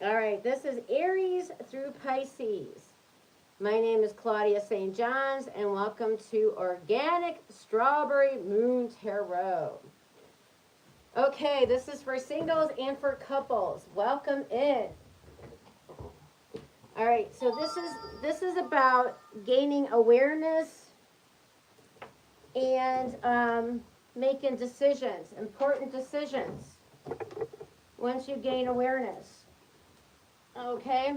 All right, this is Aries through Pisces. My name is Claudia St. John's, and welcome to Organic Strawberry Moon Tarot. Okay, this is for singles and for couples. Welcome in. All right, so this is about gaining awareness and making decisions, important decisions. Once you gain awareness. Okay.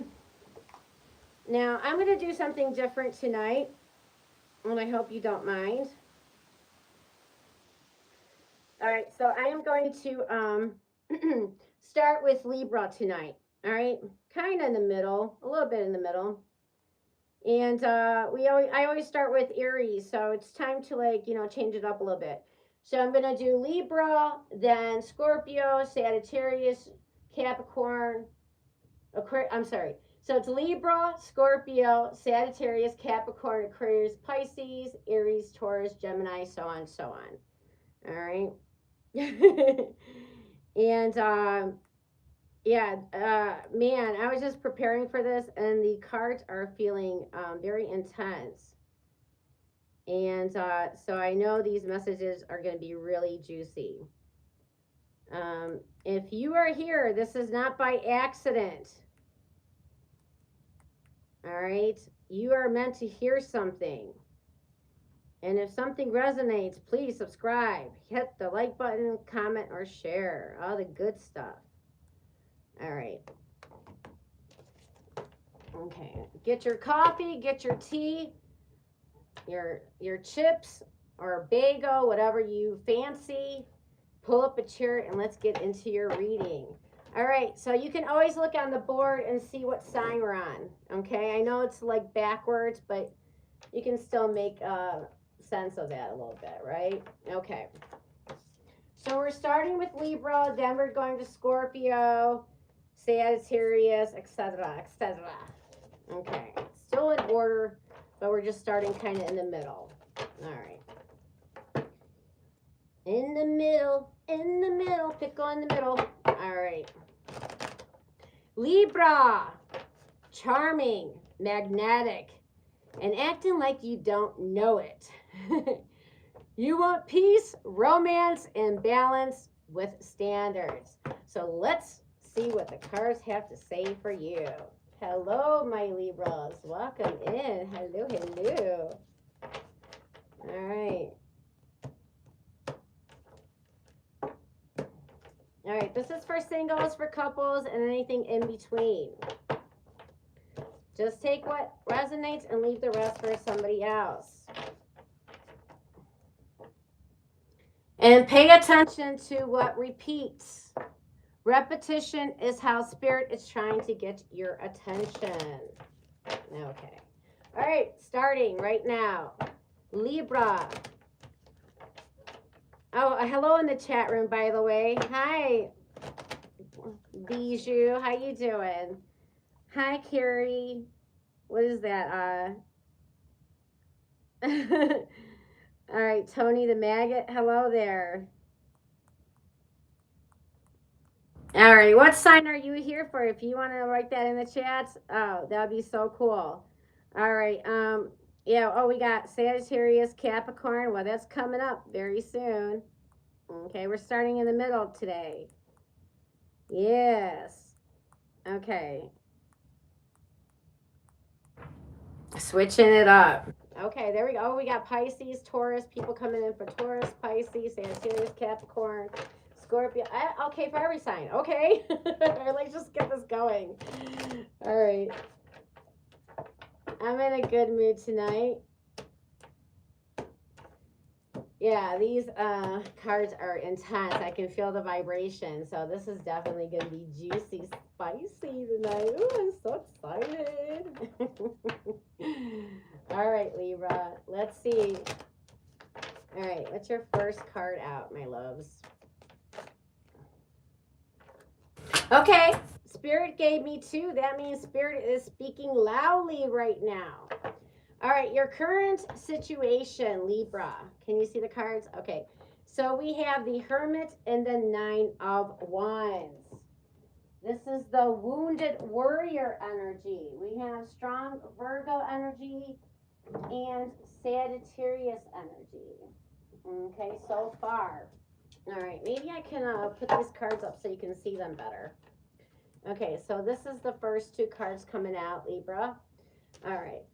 Now, I'm going to do something different tonight, and I hope you don't mind. All right, so I am going to start with Libra tonight. All right, kind of in the middle, a little bit in the middle. And I always start with Aries, so it's time to change it up a little bit. So I'm going to do Libra, then Scorpio, Sagittarius, Capricorn, I'm sorry. So it's Libra, Scorpio, Sagittarius, Capricorn, Aquarius, Pisces, Aries, Taurus, Gemini, so on, so on. All right. And man, I was just preparing for this, and the cards are feeling very intense. And so I know these messages are going to be really juicy. If you are here, this is not by accident. All right, you are meant to hear something. And if something resonates, please subscribe, hit the like button, comment, or share. All the good stuff. All right. Okay, get your coffee, get your tea, your chips or bagel, whatever you fancy. Pull up a chair and let's get into your reading. All right, so you can always look on the board and see what sign we're on. Okay, I know it's like backwards, but you can still make sense of that a little bit, right? Okay. So we're starting with Libra, then we're going to Scorpio, Sagittarius, etc., etc. Okay, still in order, but we're just starting kind of in the middle. All right. In the middle, pickle in the middle. All right. Libra, charming, magnetic, and acting like you don't know it. You want peace, romance, and balance with standards. So let's see what the cards have to say for you. Hello, my Libras. Welcome in. Hello, hello. All right. All right, this is for singles, for couples, and anything in between. Just take what resonates and leave the rest for somebody else. And pay attention to what repeats. Repetition is how Spirit is trying to get your attention. Okay. All right, starting right now. Libra. Oh, hello in the chat room, by the way. Hi, Bijou. How you doing? Hi, Carrie. What is that? All right, Tony the Maggot. Hello there. All right, what sign are you here for? If you want to write that in the chat, oh, that would be so cool. All right, yeah, oh, we got Sagittarius, Capricorn. Well, that's coming up very soon. Okay, we're starting in the middle today. Yes. Okay. Switching it up. Okay, there we go. Oh, we got Pisces, Taurus, people coming in for Taurus, Pisces, Sagittarius, Capricorn, Scorpio. Okay, for every sign. Okay. Let's just get this going. All right. I'm in a good mood tonight. Yeah, these cards are intense. I can feel the vibration. So this is definitely going to be juicy, spicy tonight. Ooh, I'm so excited. All right, Libra. Let's see. All right, what's your first card out, my loves? Okay, Spirit gave me two. That means Spirit is speaking loudly right now. All right, your current situation, Libra. Can you see the cards? Okay, so we have the Hermit and the Nine of Wands. This is the wounded warrior energy. We have strong Virgo energy and Sagittarius energy. Okay, so far. All right, maybe I can put these cards up so you can see them better. Okay, so this is the first two cards coming out, Libra. All right.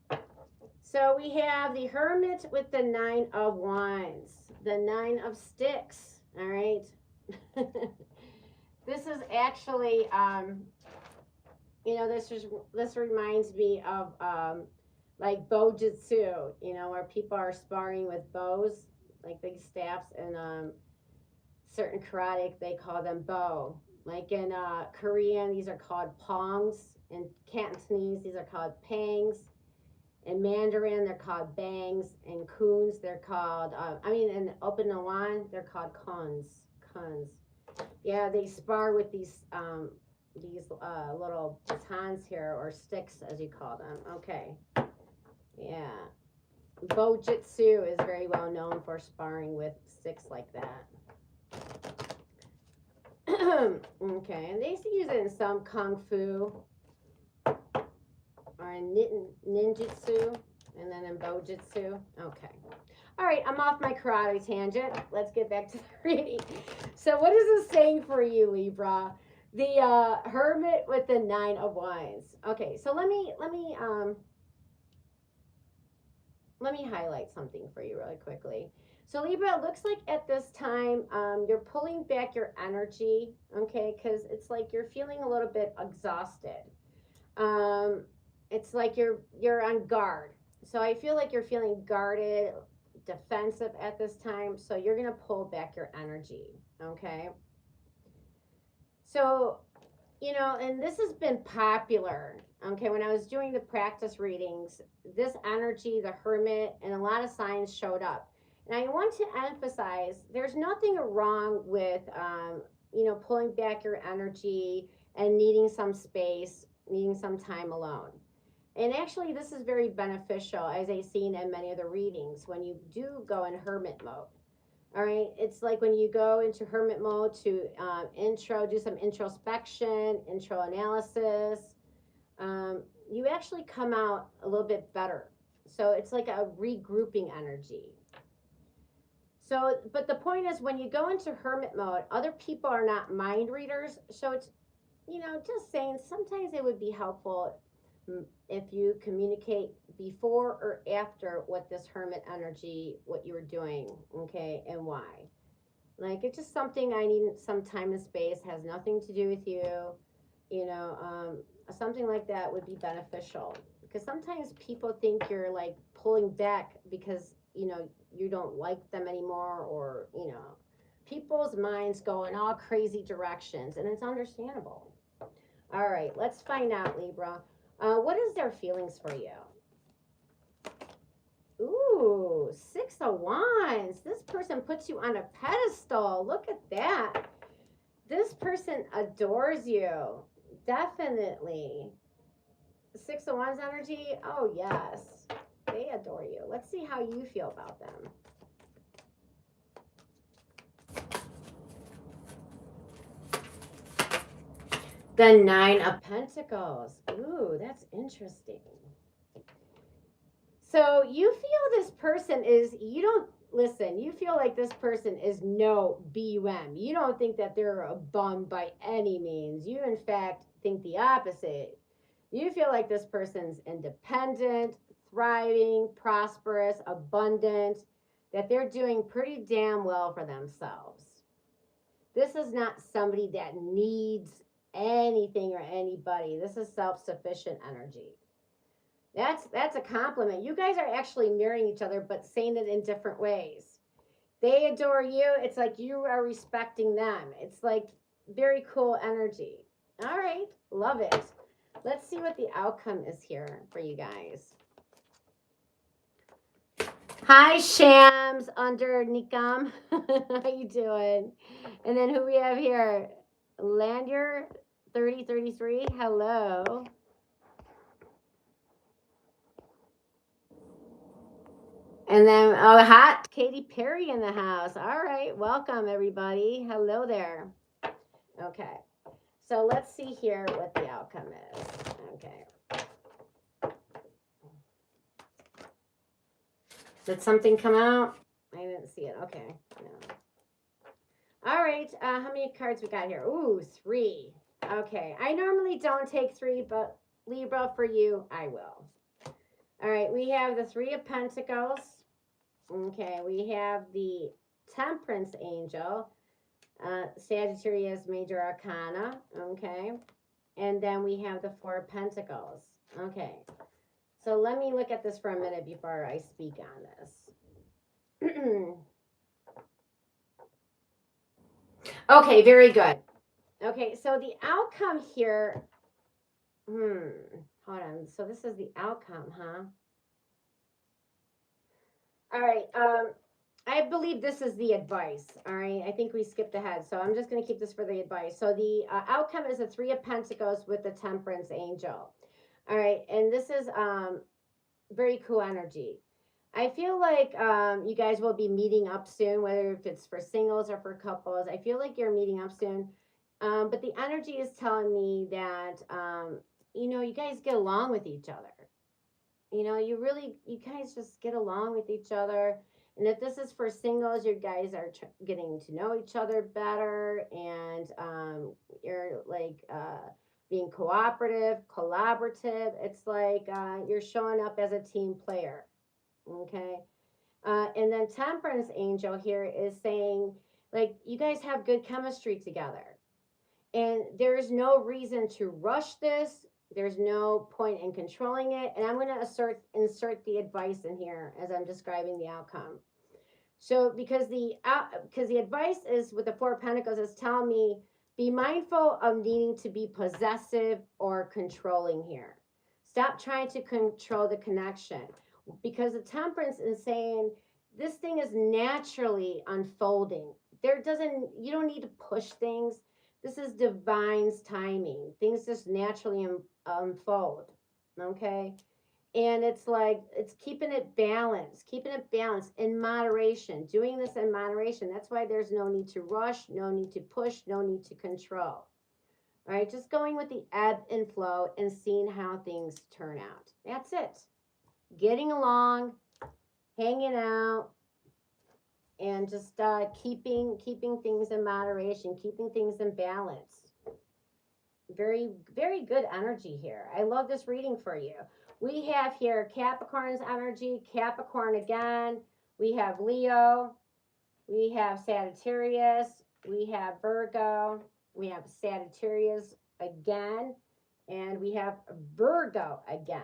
So we have the Hermit with the Nine of Wands, the Nine of Sticks. All right. This is actually, this reminds me of like bojutsu, where people are sparring with bows, like big staffs, and certain karate they call them bo. Like in Korean, these are called pongs. In Cantonese, these are called pangs. In Mandarin, they're called bangs. In Kuns, they're called, in Okinawan, they're called kuns. Kuns. Yeah, they spar with these little batons here, or sticks, as you call them. Okay. Yeah. Bojutsu is very well known for sparring with sticks like that. Okay, and they used to use it in some kung fu or in ninjutsu, and then in bojutsu. Okay. All right, I'm off my karate tangent. Let's get back to the reading. So what is this saying for you, Libra? The Hermit with the Nine of Wands. Okay, so let me highlight something for you really quickly. So Libra, it looks like at this time you're pulling back your energy, okay, because it's like you're feeling a little bit exhausted. It's like you're on guard. So I feel like you're feeling guarded, defensive at this time. So you're gonna pull back your energy, okay? So, and this has been popular. Okay, when I was doing the practice readings, this energy, the Hermit, and a lot of signs showed up. And I want to emphasize there's nothing wrong with, pulling back your energy and needing some space, needing some time alone. And actually, this is very beneficial, as I've seen in many of the readings, when you do go in hermit mode. All right, it's like when you go into hermit mode to do some introspection, intro analysis, you actually come out a little bit better. So it's like a regrouping energy. So, but the point is, when you go into hermit mode, other people are not mind readers. So it's, just saying, sometimes it would be helpful if you communicate before or after what this hermit energy, what you were doing, okay, and why. Like, it's just something I need some time and space, has nothing to do with you, something like that would be beneficial. Because sometimes people think you're like pulling back because, you don't like them anymore, or, people's minds go in all crazy directions, and it's understandable. All right, let's find out, Libra. What is their feelings for you? Ooh, Six of Wands. This person puts you on a pedestal. Look at that. This person adores you. Definitely. Six of Wands energy. Oh, yes. They adore you. Let's see how you feel about them. The Nine of Pentacles. Ooh, that's interesting. So you feel this person is, you feel like this person is no BUM. You don't think that they're a bum by any means. You, in fact, think the opposite. You feel like this person's independent, thriving, prosperous, abundant, that they're doing pretty damn well for themselves. This is not somebody that needs anything or anybody. This is self-sufficient energy. That's a compliment. You guys are actually mirroring each other, but saying it in different ways. They adore you. It's like you are respecting them. It's like very cool energy. All right. Love it. Let's see what the outcome is here for you guys. Hi, Shams under Nikam. How you doing? And then who we have here? Landier 3033. Hello. And then, oh, hot Katy Perry in the house. All right. Welcome, everybody. Hello there. Okay. So let's see here what the outcome is. Okay. Did something come out? I didn't see it. Okay. No. All right. How many cards we got here? Ooh, 3. Okay. I normally don't take 3, but Libra, for you, I will. All right. We have the 3 of Pentacles. Okay. We have the Temperance Angel. Sagittarius Major Arcana. Okay. And then we have the 4 of Pentacles. Okay. So let me look at this for a minute before I speak on this. Okay, very good. Okay, so the outcome here, hold on. So this is the outcome, huh? All right, I believe this is the advice, all right? I think we skipped ahead, so I'm just going to keep this for the advice. So the outcome is the 3 of Pentacles with the Temperance Angel. All right, and this is very cool energy. I feel like you guys will be meeting up soon, whether if it's for singles or for couples. I feel like you're meeting up soon. But the energy is telling me that, you know, you guys get along with each other. You know, you guys just get along with each other. And if this is for singles, you guys are getting to know each other better. And you're like being cooperative, collaborative. It's like you're showing up as a team player. Okay. And then Temperance Angel here is saying, like, you guys have good chemistry together. And there's no reason to rush this. There's no point in controlling it. And I'm going to insert the advice in here as I'm describing the outcome. So because the advice is with the 4 of Pentacles is telling me, be mindful of needing to be possessive or controlling here. Stop trying to control the connection, because the Temperance is saying this thing is naturally unfolding. You don't need to push things. This is divine's timing. Things just naturally unfold. Okay. And it's like, it's keeping it balanced in moderation, doing this in moderation. That's why there's no need to rush, no need to push, no need to control. All right. Just going with the ebb and flow and seeing how things turn out. That's it. Getting along, hanging out, and just keeping things in moderation, keeping things in balance. Very, very good energy here. I love this reading for you. We have here Capricorn's energy, Capricorn again. We have Leo. We have Sagittarius. We have Virgo. We have Sagittarius again. And we have Virgo again.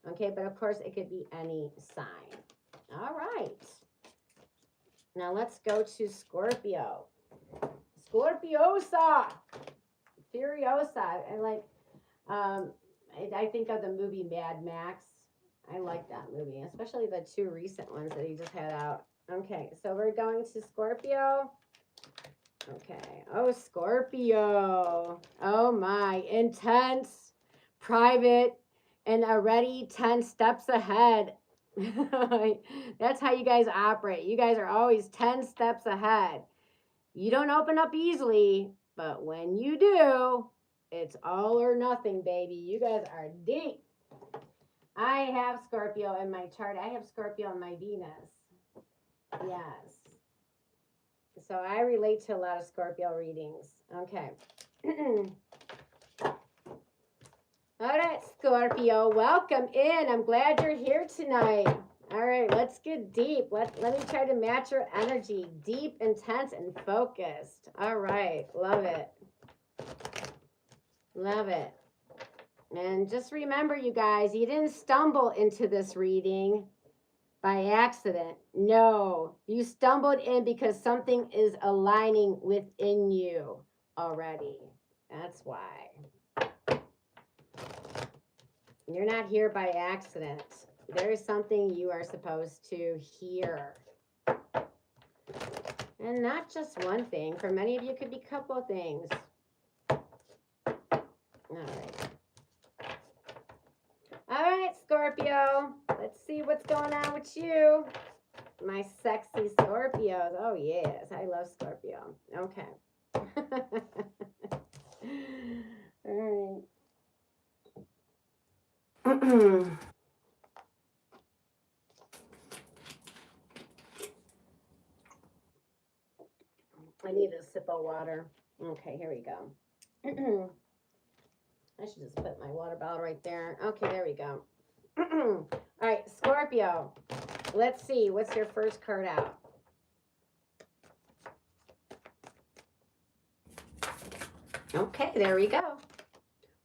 Okay, but of course it could be any sign. All right. Now let's go to Scorpio. Scorpiosa. Furiosa. And like, I think of the movie Mad Max. I like that movie, especially the 2 recent ones that he just had out. Okay, so we're going to Scorpio. Okay. Oh, Scorpio. Oh my. Intense, private, and already 10 steps ahead. That's how you guys operate. You guys are always 10 steps ahead. You don't open up easily, but when you do, it's all or nothing, baby. You guys are deep. I have Scorpio in my chart. I have Scorpio in my Venus. Yes. So I relate to a lot of Scorpio readings. Okay. All right, Scorpio, welcome in. I'm glad you're here tonight. All right, let's get deep. Let me try to match your energy. Deep, intense, and focused. All right, love it. Love it. And just remember, you guys, you didn't stumble into this reading by accident. No, you stumbled in because something is aligning within you already. That's why. You're not here by accident. There is something you are supposed to hear. And not just one thing. For many of you, it could be a couple of things. All right. All right, Scorpio. Let's see what's going on with you. My sexy Scorpios. Oh, yes. I love Scorpio. Okay. I need a sip of water. Okay, here we go. I should just put my water bottle right there. Okay, there we go. All right, Scorpio. Let's see. What's your first card out? Okay, there we go.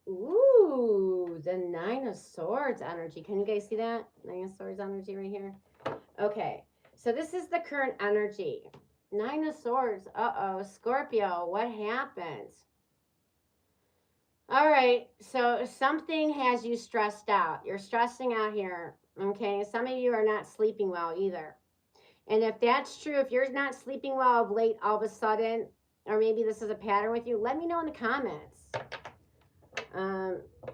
Ooh, the Nine of Swords energy. Can you guys see that? Nine of Swords energy right here. Okay, so this is the current energy. Nine of Swords. Uh-oh, Scorpio, what happened? All right, so something has you stressed out. You're stressing out here, okay? Some of you are not sleeping well either. And if that's true, if you're not sleeping well of late all of a sudden, or maybe this is a pattern with you, let me know in the comments.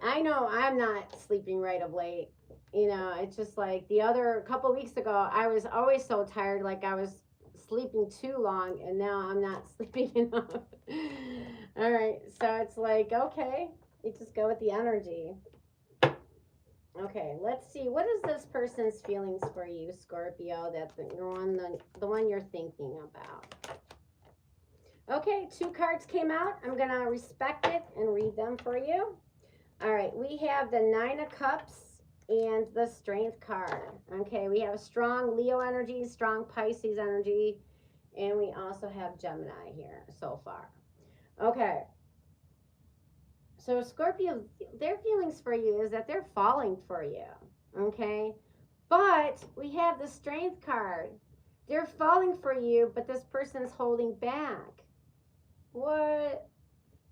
I know I'm not sleeping right of late. You know, it's just like the other couple weeks ago, I was always so tired, like I was sleeping too long, and now I'm not sleeping enough. All right, so it's like, okay, you just go with the energy. Okay, let's see. What is this person's feelings for you, Scorpio? That the one you're thinking about. Okay, 2 cards came out. I'm gonna respect it and read them for you. All right, we have the 9 of Cups and the Strength card. Okay, we have strong Leo energy, strong Pisces energy, and we also have Gemini here so far. Okay. So Scorpio, their feelings for you is that they're falling for you. Okay? But we have the Strength card. They're falling for you, but this person's holding back. What?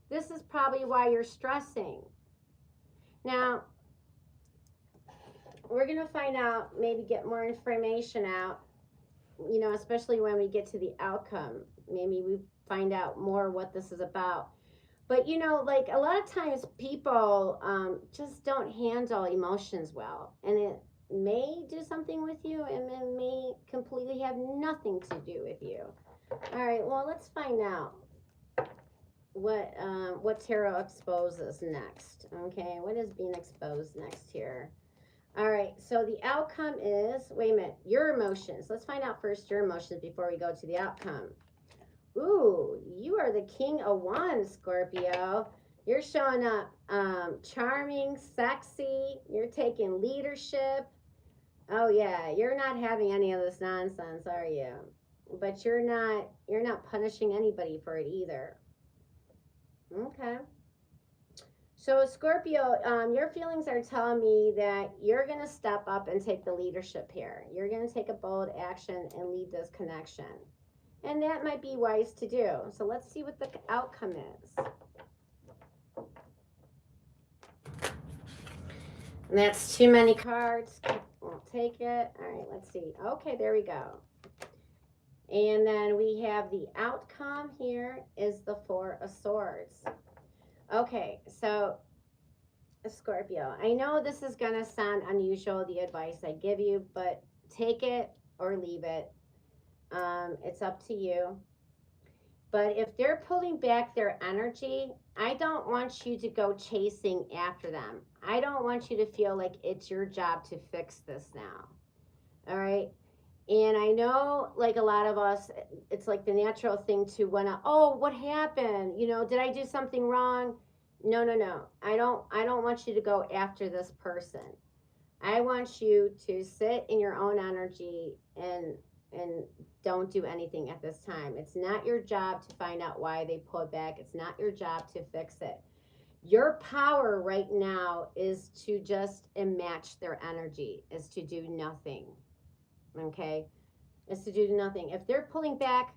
This is probably why you're stressing. Now, we're going to find out, maybe get more information out, you know, especially when we get to the outcome. Maybe we find out more what this is about. But, you know, like a lot of times people just don't handle emotions well. And it may do something with you, and it may completely have nothing to do with you. All right, well, let's find out what tarot exposes next. Okay, what is being exposed next here? All right, so the outcome is, wait a minute, your emotions. Let's find out first your emotions before we go to the outcome. Ooh, you are the King of Wands, Scorpio. You're showing up charming, sexy. You're taking leadership. Oh yeah, you're not having any of this nonsense, are you? But you're not punishing anybody for it either. Okay. So Scorpio, your feelings are telling me that you're going to step up and take the leadership here. You're going to take a bold action and lead this connection. And that might be wise to do. So let's see what the outcome is. And that's too many cards. We'll take it. All right, let's see. Okay, there we go. And then we have the outcome here is the 4 of Swords. Okay, so Scorpio, I know this is going to sound unusual, the advice I give you, but take it or leave it. It's up to you. But if they're pulling back their energy, I don't want you to go chasing after them. I don't want you to feel like it's your job to fix this now. All right? And I know, like a lot of us, it's like the natural thing to want to, oh, what happened? You know, did I do something wrong? No, no, no. I don't want you to go after this person. I want you to sit in your own energy and don't do anything at this time. It's not your job to find out why they pulled back. It's not your job to fix it. Your power right now is to just match their energy, is to do nothing. Okay? Is to do nothing. If they're pulling back,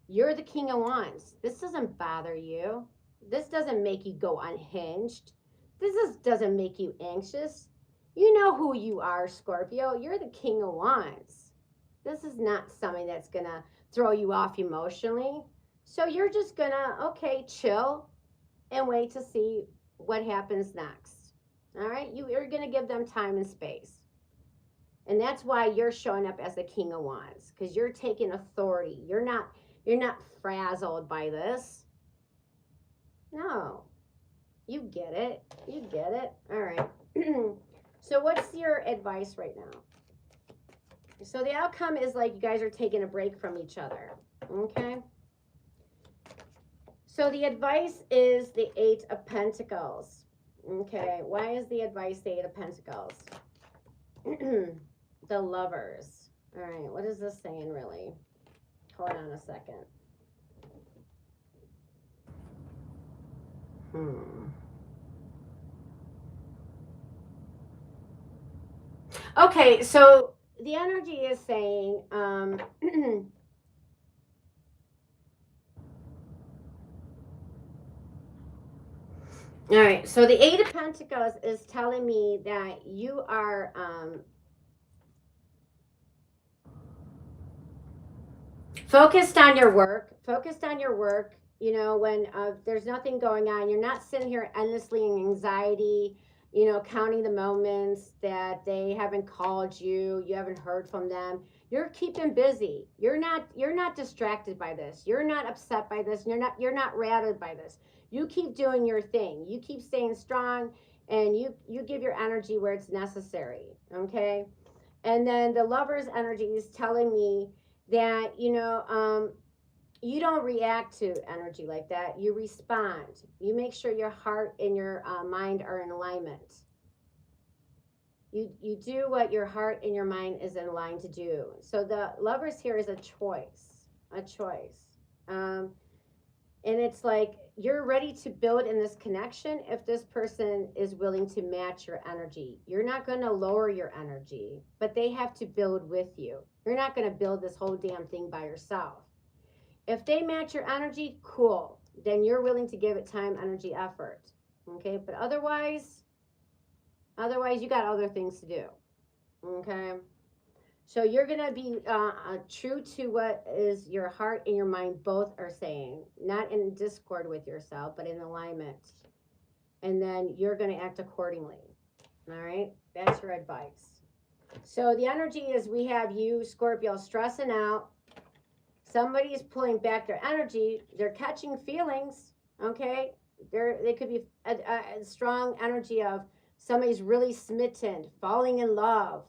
you're the King of Wands. This doesn't bother you. This doesn't make you go unhinged. Doesn't make you anxious. You know who you are, Scorpio. You're the King of Wands. This is not something that's going to throw you off emotionally. So you're just going to, okay, chill and wait to see what happens next. All right? You're going to give them time and space. And that's why you're showing up as the King of Wands, because you're taking authority. You're not frazzled by this. No. You get it. You get it. All right. So what's your advice right now? So the outcome is like you guys are taking a break from each other. Okay. So the advice is the Eight of Pentacles. Okay. Why is the advice the Eight of Pentacles? The Lovers. All right. What is this saying really? Hold on a second. Okay, so the energy is saying, all right, so the Eight of Pentacles is telling me that you are focused on your work, you know, when there's nothing going on, you're not sitting here endlessly in anxiety, you know, counting the moments that they haven't called you, you haven't heard from them. You're keeping busy. You're not distracted by this. You're not upset by this. You're not rattled by this. You keep doing your thing. You keep staying strong, and you give your energy where it's necessary, okay? And then the Lover's energy is telling me that, you know, you don't react to energy like that. You respond. You make sure your heart and your mind are in alignment. You do what your heart and your mind is in line to do. So the Lovers here is a choice, um, and it's like you're ready to build in this connection if this person is willing to match your energy. You're not going to lower your energy, but they have to build with you. You're not going to build this whole damn thing by yourself. If they match your energy, cool. Then you're willing to give it time, energy, effort. Okay, but otherwise you got other things to do. Okay. So you're going to be true to what is your heart and your mind both are saying, not in discord with yourself, but in alignment. And then you're going to act accordingly. All right. That's your advice. So the energy is we have you, Scorpio, stressing out. Somebody is pulling back their energy. They're catching feelings. Okay. They could be a strong energy of somebody's really smitten, falling in love.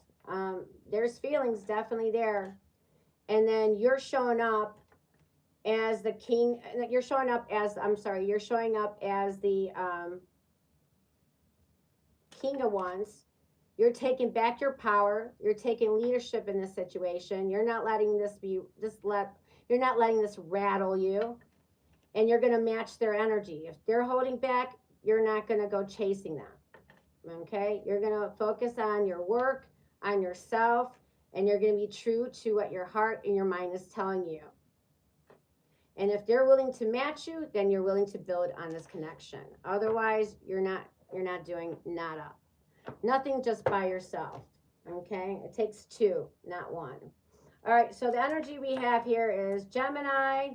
There's feelings definitely there. And then you're showing up as the king. You're showing up as, you're showing up as the King of Wands. You're taking back your power. You're taking leadership in this situation. You're not letting you're not letting this rattle you. And you're going to match their energy. If they're holding back, you're not going to go chasing them. Okay? You're going to focus on your work, on yourself, and you're going to be true to what your heart and your mind is telling you. And if they're willing to match you, then you're willing to build on this connection. Otherwise, you're not doing nada. Nothing just by yourself. Okay? It takes two, not one. All right, so the energy we have here is Gemini.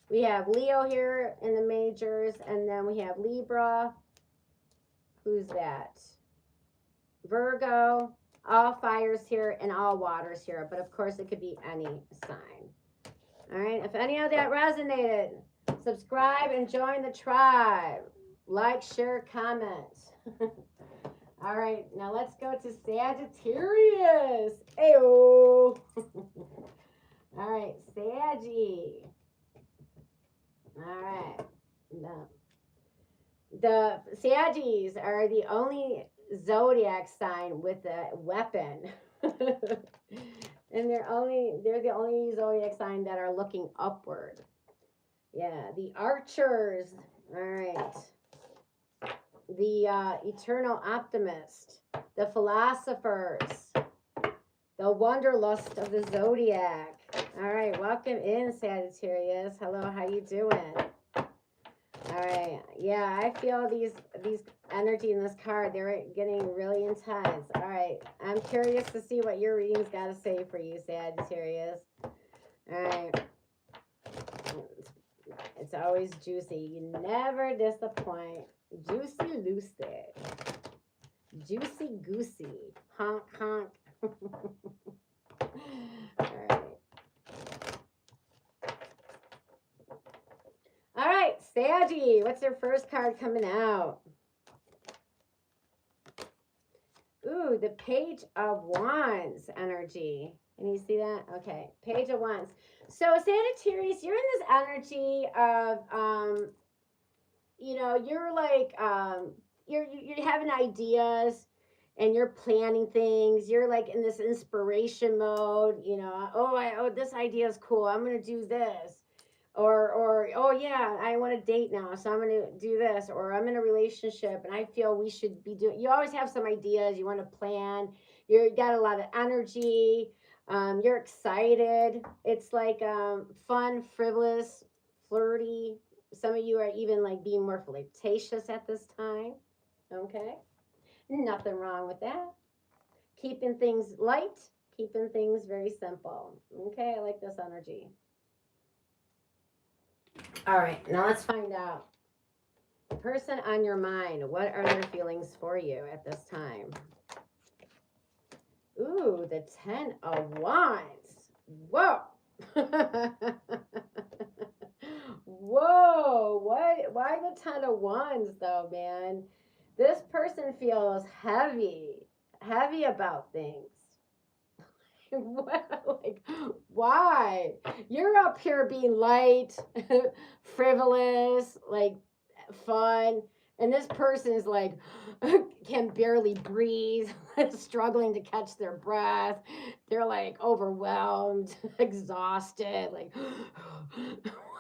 We have Leo here in the majors, and then we have Libra. Who's that? Virgo. All fires here and all waters here, but of course it could be any sign. All right, if any of that resonated, subscribe and join the tribe. Like, share, comment. All right, now let's go to Sagittarius. Ayo. All right, Saggy. All right. The Saggies are the only zodiac sign with a weapon. And they're the only zodiac sign that are looking upward. Yeah, the Archers. All right. The eternal optimist, the philosophers, the wanderlust of the zodiac. All right, welcome in, Sagittarius. Hello, how you doing? All right, yeah, I feel these energy in this card. They're getting really intense. All right, I'm curious to see what your reading's got to say for you, Sagittarius. All right. It's always juicy. You never disappoint. Juicy Lucy. Juicy Goosey. Honk, honk. All right. All right, Saggy. What's your first card coming out? Ooh, the Page of Wands energy. Can you see that? Okay, Page of Wands. So Sagittarius, you're in this energy of you're like you're having ideas and you're planning things. You're like in this inspiration mode, oh this idea is cool. I'm gonna do this. Or oh yeah, I want to date now, so I'm gonna do this. Or I'm in a relationship and I feel we should be doing. You always have some ideas. You want to plan. You got a lot of energy. You're excited. It's like fun, frivolous, flirty. Some of you are even like being more flirtatious at this time. Okay, nothing wrong with that. Keeping things light, keeping things very simple. Okay, I like this energy. All right, now let's find out. The person on your mind, what are their feelings for you at this time? Ooh, the 10 of Wands. Whoa. Whoa, what? Why the 10 of Wands though, man? This person feels heavy about things. Like, why? You're up here being light, frivolous, like fun, and this person is like can barely breathe, struggling to catch their breath. They're like overwhelmed, exhausted, like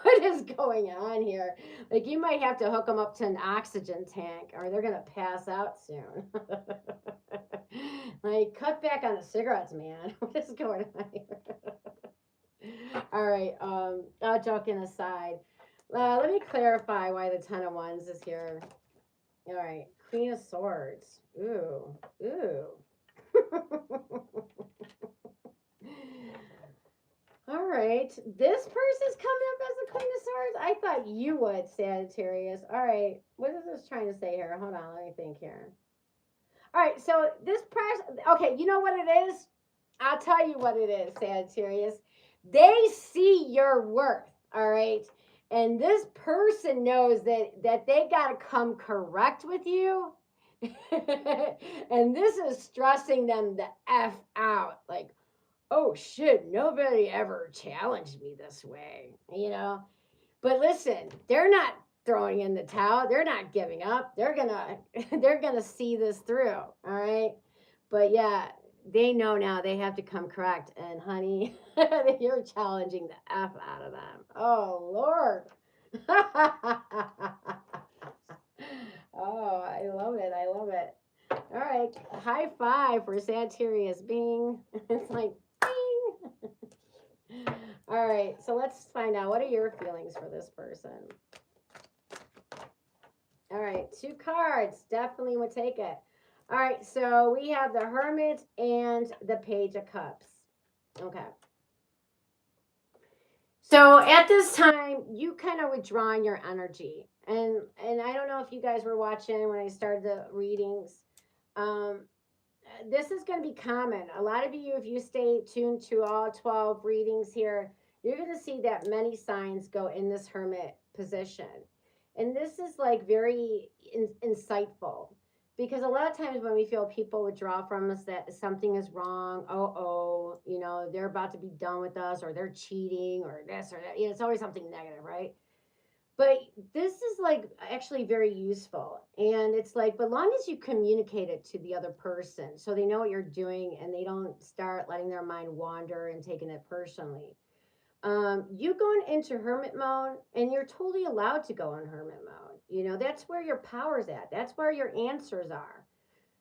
what is going on here? Like you might have to hook them up to an oxygen tank or they're gonna pass out soon. Like cut back on the cigarettes, man. What is going on here? All right, joking aside, let me clarify why the 10 of Wands is here. All right, Queen of Swords. Ooh. All right, this person's coming up as the Queen of Swords. I thought you would, Sagittarius. All right, what is this trying to say here? Hold on, let me think here. All right, so this person, okay, you know what it is? I'll tell you what it is, Sagittarius. They see your worth, all right? And this person knows that they got to come correct with you. And this is stressing them the F out. Like, oh shit, nobody ever challenged me this way. But listen, they're not throwing in the towel. They're not giving up. They're gonna see this through. All right. But yeah, they know now they have to come correct. And honey, you're challenging the F out of them. Oh Lord. Oh, I love it. I love it. All right. High five for Sagittarius. Bing. It's like bing. All right. So let's find out, what are your feelings for this person? All right. 2 cards. Definitely would take it. All right. So we have the Hermit and the Page of Cups. Okay. So at this time, you kind of withdrawing your energy. And I don't know if you guys were watching when I started the readings. This is going to be common. A lot of you, if you stay tuned to all 12 readings here, you're going to see that many signs go in this Hermit position. And this is like very insightful, because a lot of times when we feel people withdraw from us, that something is wrong. They're about to be done with us, or they're cheating, or this or that. It's always something negative, right? But this is like actually very useful. And it's like, but long as you communicate it to the other person so they know what you're doing and they don't start letting their mind wander and taking it personally. You going into hermit mode, and you're totally allowed to go in hermit mode. That's where your power's at. That's where your answers are.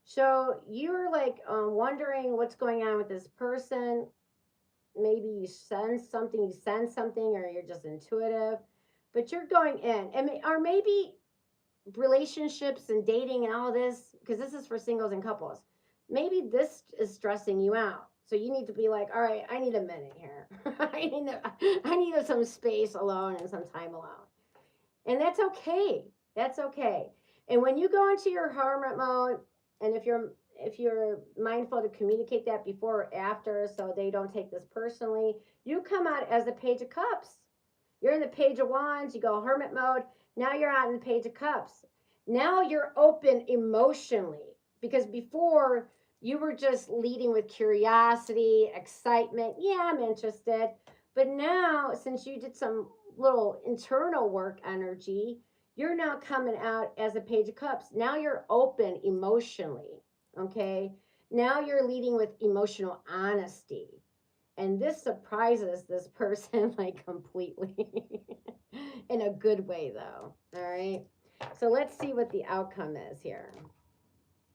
So you're like wondering what's going on with this person. Maybe you sense something, or you're just intuitive, but you're going in. Or maybe relationships and dating and all this, because this is for singles and couples. Maybe this is stressing you out. So you need to be like, all right, I need a minute here. I need some space alone and some time alone. And that's okay. That's okay. And when you go into your hermit mode, and if you're mindful to communicate that before or after so they don't take this personally, you come out as the Page of Cups. You're in the Page of Wands, you go hermit mode. Now you're out in the Page of Cups. Now you're open emotionally, because before You were just leading with curiosity, excitement. Yeah, I'm interested. But now, since you did some little internal work energy, you're now coming out as a Page of Cups. Now you're open emotionally. Okay. Now you're leading with emotional honesty. And this surprises this person like completely in a good way, though. All right. So let's see what the outcome is here.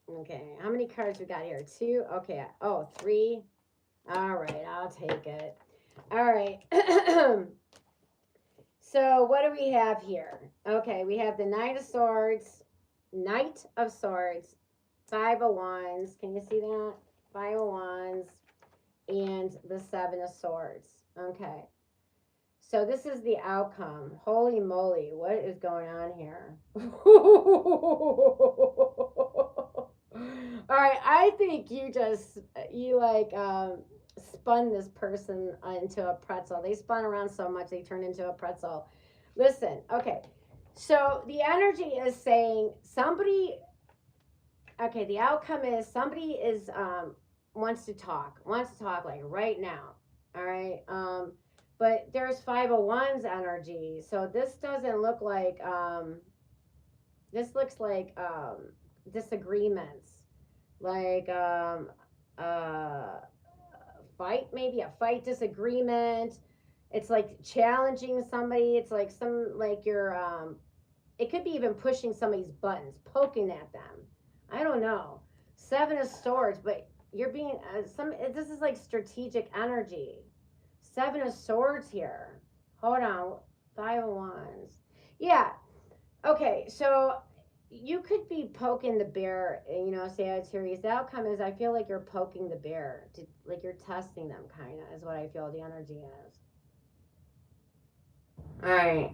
Okay, how many cards we got here? 2. Okay. Oh, 3. All right, I'll take it. All right. So what do we have here? Okay, we have the Knight of Swords, Knight of Swords, 5 of Wands. Can you see that? 5 of Wands, and the 7 of Swords. Okay. So this is the outcome. Holy moly, what is going on here? All right, I think you like spun this person into a pretzel. They spun around so much they turned into a pretzel. Listen, okay. So the energy is saying somebody. Okay, the outcome is somebody is wants to talk like right now. All right. But there's 501's energy, so this doesn't look like this looks like disagreements, like fight, maybe a fight, disagreement. It's like challenging somebody. It's like you're it could be even pushing somebody's buttons, poking at them. I don't know. 7 of Swords, but you're being this is like strategic energy. 7 of Swords here. Hold on. 5 of Wands. Yeah. Okay. So you could be poking the bear, Sagittarius. The outcome is I feel like you're poking the bear, like you're testing them, kind of, is what I feel the energy is. All right.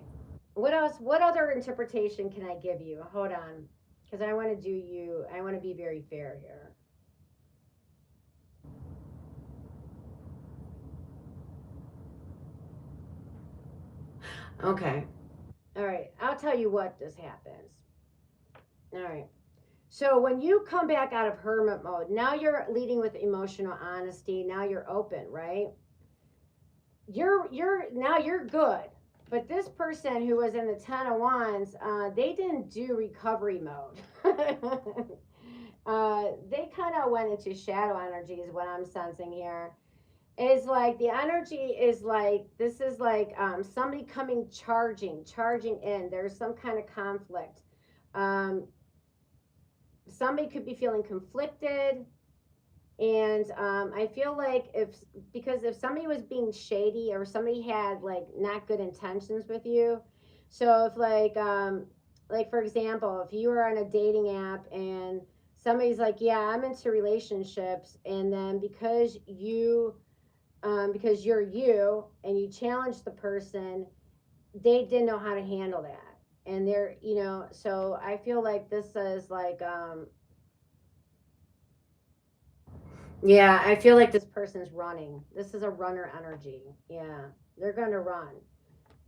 What else? What other interpretation can I give you? Hold on. Because I want to I want to be very fair here. Okay. All right. I'll tell you what this happens. All right. So when you come back out of hermit mode, now you're leading with emotional honesty. Now you're open, right? You're good. But this person who was in the 10 of Wands, they didn't do recovery mode. They kind of went into shadow energy, is what I'm sensing here. Is like the energy is like this is like somebody coming charging in. There's some kind of conflict. Um, Somebody could be feeling conflicted, and I feel like if somebody was being shady or somebody had like not good intentions with you, so if like for example, if you were on a dating app and somebody's like, yeah, I'm into relationships, and then because you're you and you challenge the person, they didn't know how to handle that, and so I feel like this is like yeah, I feel like this person's running. This is a runner energy. Yeah, they're going to run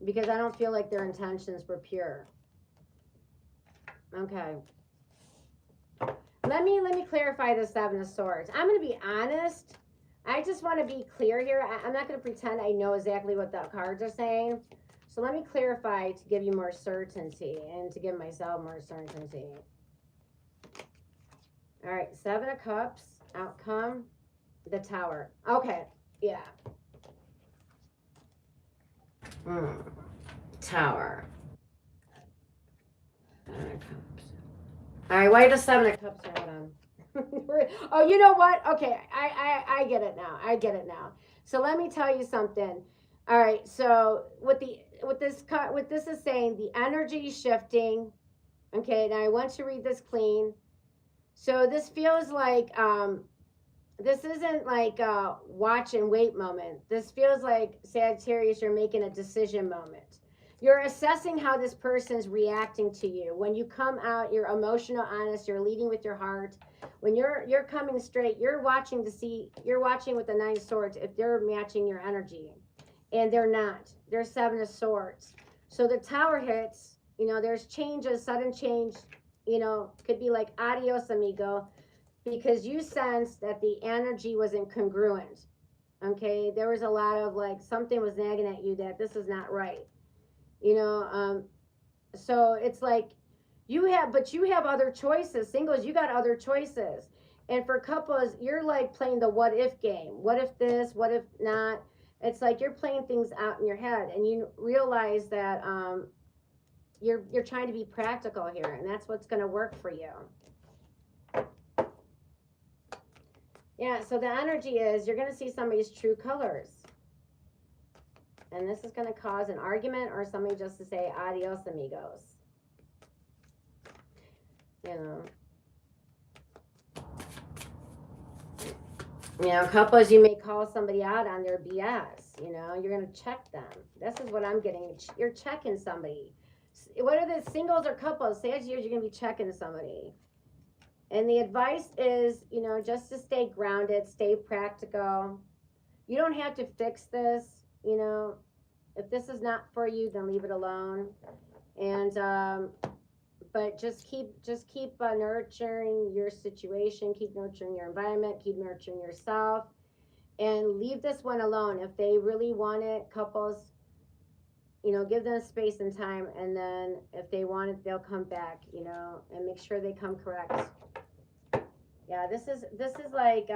because I don't feel like their intentions were pure. Okay. Let me clarify the 7 of Swords. I'm going to be honest. I just want to be clear here. I'm not going to pretend I know exactly what the cards are saying. So let me clarify to give you more certainty and to give myself more certainty. All right, 7 of Cups, outcome, the Tower. Okay, yeah. Tower. 7 of Cups. All right, why does 7 of Cups are on? Oh, you know what? Okay, I get it now. I get it now. So let me tell you something. All right, so what this is saying, the energy is shifting. Okay, now I want to read this clean. So this feels like this isn't like a watch and wait moment. This feels like Sagittarius, you're making a decision moment. You're assessing how this person's reacting to you. When you come out, you're emotional, honest, you're leading with your heart. When you're coming straight, you're watching with the 9 of Swords if they're matching your energy. And they're not. They're 7 of Swords. So the Tower hits, there's changes, sudden change, could be like adios amigo. because you sensed that the energy was incongruent. Okay, there was a lot of like something was nagging at you that this is not right. You know, so it's like but you have other choices. Singles, you got other choices. And for couples, you're like playing the what if game. What if this? What if not? It's like you're playing things out in your head, and you realize that you're trying to be practical here, and that's what's going to work for you. Yeah, so the energy is you're going to see somebody's true colors. And this is going to cause an argument or somebody just to say adios amigos. You know, couples, you may call somebody out on their BS. You know, you're going to check them. This is what I'm getting. You're checking somebody. Whether it's singles or couples, Sagittarius, you're going to be checking somebody. And the advice is, you know, just to stay grounded, stay practical. You don't have to fix this. You know, if this is not for you, then leave it alone. And but just keep nurturing your situation, keep nurturing your environment, keep nurturing yourself, and leave this one alone. If they really want it, couples, you know, give them space and time, and then if they want it, they'll come back, you know, and make sure they come correct. Yeah, this is like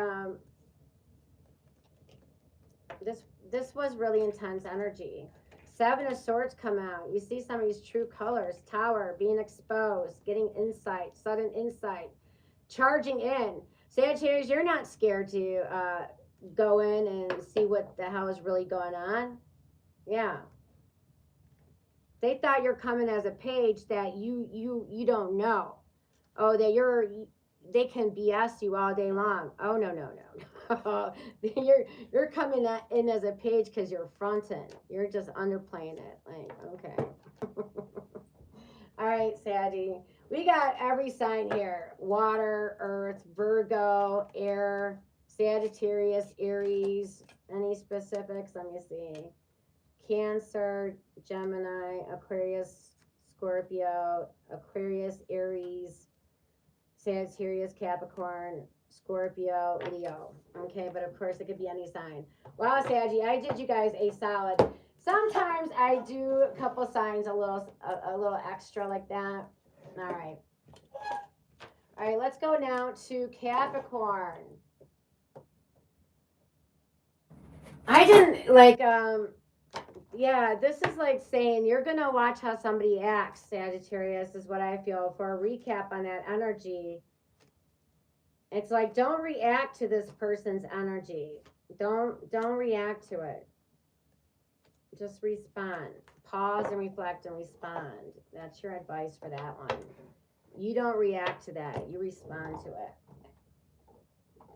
this was really intense energy. Seven of Swords come out. You see somebody's true colors. Tower, being exposed, getting insight, sudden insight, charging in. Sagittarius, you're not scared to go in and see what the hell is really going on. Yeah. They thought you're coming as a page that you don't know. Oh, that they can BS you all day long. Oh, no. you're coming in as a page because you're fronting. You're just underplaying it. Like, okay. All right, Saggy. We got every sign here. Water, Earth, Virgo, Air, Sagittarius, Aries. Any specifics? Let me see. Cancer, Gemini, Aquarius, Scorpio, Aquarius, Aries, Sagittarius, Capricorn, Scorpio, Leo. Okay, but of course it could be any sign. Wow, Saggy, I did you guys a solid. Sometimes I do a couple signs a little extra like that. All right. All right, let's go now to Capricorn. I didn't like yeah, this is like saying you're going to watch how somebody acts, Sagittarius, is what I feel. For a recap on that energy, it's like don't react to this person's energy. Don't react to it. Just respond. Pause and reflect and respond. That's your advice for that one. You don't react to that. You respond to it.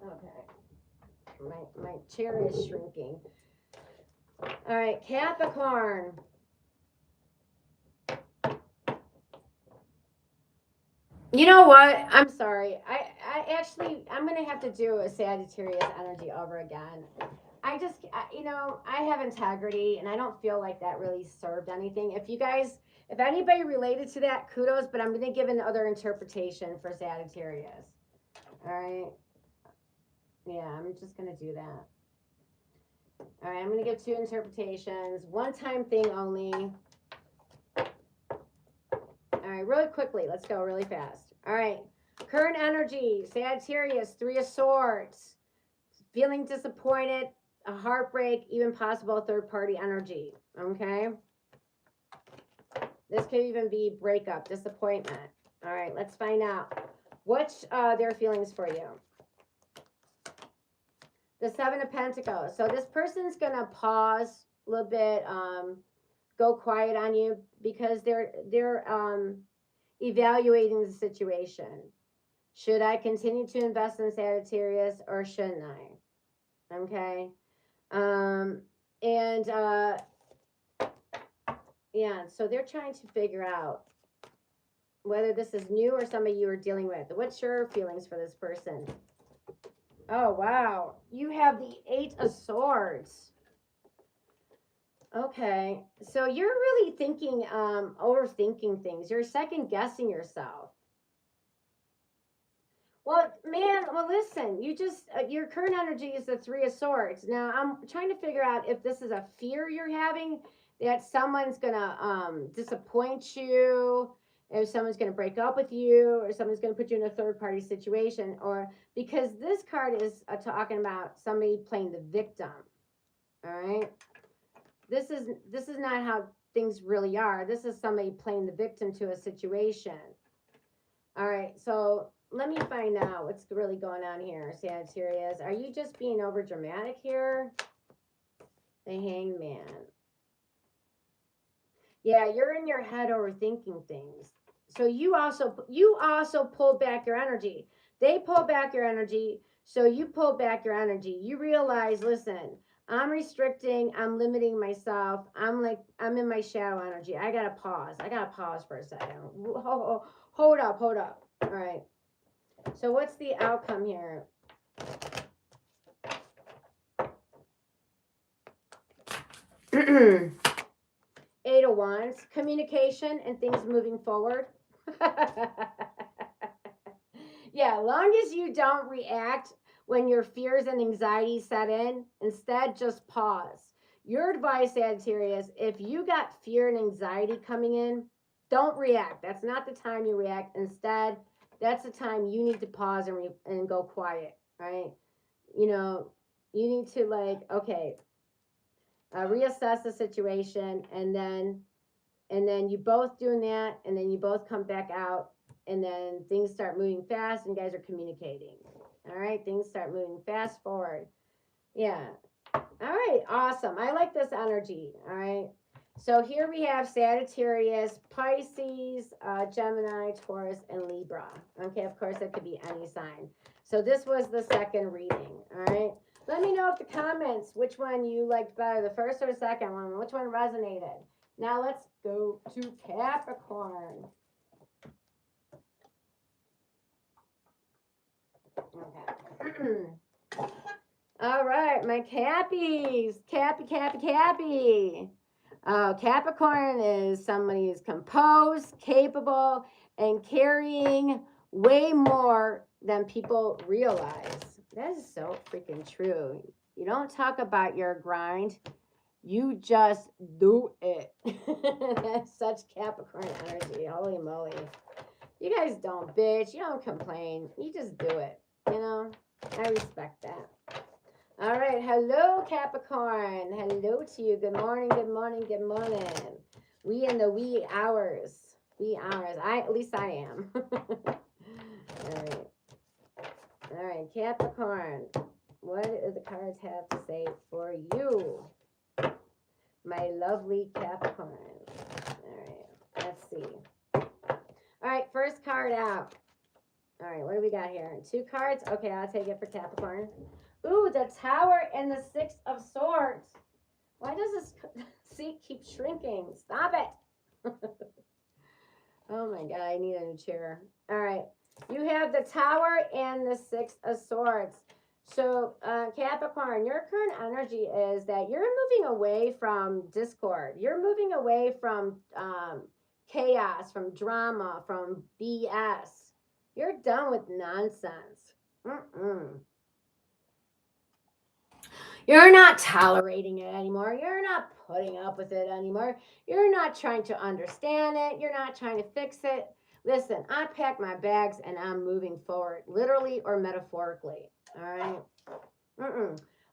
Okay. My chair is shrinking. All right, Capricorn. You know what? I'm sorry. I'm going to have to do a Sagittarius energy over again. You know, I have integrity and I don't feel like that really served anything. If anybody related to that, kudos, but I'm going to give another interpretation for Sagittarius. All right. Yeah, I'm just going to do that. All right, I'm going to give two interpretations. One time thing only. All right, really quickly. Let's go really fast. All right. Current energy, Sagittarius, Three of Swords. Feeling disappointed, a heartbreak, even possible third-party energy. Okay? This could even be breakup, disappointment. All right, let's find out. What's their feelings for you? The Seven of Pentacles. So this person's going to pause a little bit, go quiet on you because they're evaluating the situation. Should I continue to invest in Sagittarius or shouldn't I? Okay. Yeah, so they're trying to figure out whether this is new or somebody you are dealing with. What's your feelings for this person? Oh, wow. You have the Eight of Swords. Okay. So you're really thinking, overthinking things. You're second guessing yourself. Well, man, well, listen, you just, your current energy is the Three of Swords. Now, I'm trying to figure out if this is a fear you're having that someone's going to disappoint you, if someone's going to break up with you, or someone's going to put you in a third party situation, or because this card is talking about somebody playing the victim. All right. This is not how things really are. This is somebody playing the victim to a situation. All right, so let me find out what's really going on here, Sagittarius. Are you just being over dramatic here? The Hanged Man. Yeah, you're in your head overthinking things. So you also pull back your energy. They pull back your energy, so you pull back your energy. You realize, listen, I'm restricting, I'm limiting myself. I'm in my shadow energy. I gotta pause. I gotta pause for a second. Hold up. All right. So what's the outcome here? Eight of Wands, communication and things moving forward. Yeah, long as you don't react when your fears and anxieties set in, instead just pause. Your advice, Sagittarius, if you got fear and anxiety coming in, don't react. That's not the time you react. Instead, that's the time you need to pause and go quiet, right? You know, you need to okay, reassess the situation, and then you both doing that, and then you both come back out, and then things start moving fast, and you guys are communicating. All right, things start moving fast forward. Yeah. All right, awesome. I like this energy. All right. So here we have Sagittarius, Pisces, Gemini, Taurus, and Libra. Okay, of course, that could be any sign. So this was the second reading. All right. Let me know if the comments, which one you liked better, the first or second one, which one resonated. Now let's go to Capricorn. Okay. All right, my Cappies. Cappy. Capricorn is somebody who's composed, capable, and carrying way more than people realize. That is so freaking true. You don't talk about your grind, you just do it. That's such Capricorn energy. Holy moly. You guys don't bitch. You don't complain. You just do it. You know? I respect that. All right. Hello, Capricorn. Hello to you. Good morning. We in the wee hours. At least I am. All right, Capricorn. What do the cards have to say for you? My lovely Capricorn. All right. Let's see. All right. First card out. All right. What do we got here? 2 cards. Okay. I'll take it for Capricorn. Ooh, the Tower and the 6 of Swords. Why does this seat keep shrinking? Stop it. Oh my God, I need a new chair. All right. You have the Tower and the 6 of Swords. So, Capricorn, your current energy is that you're moving away from discord. You're moving away from chaos, from drama, from BS. You're done with nonsense. You're not tolerating it anymore. You're not putting up with it anymore. You're not trying to understand it. You're not trying to fix it. Listen, I packed my bags and I'm moving forward, literally or metaphorically. All right.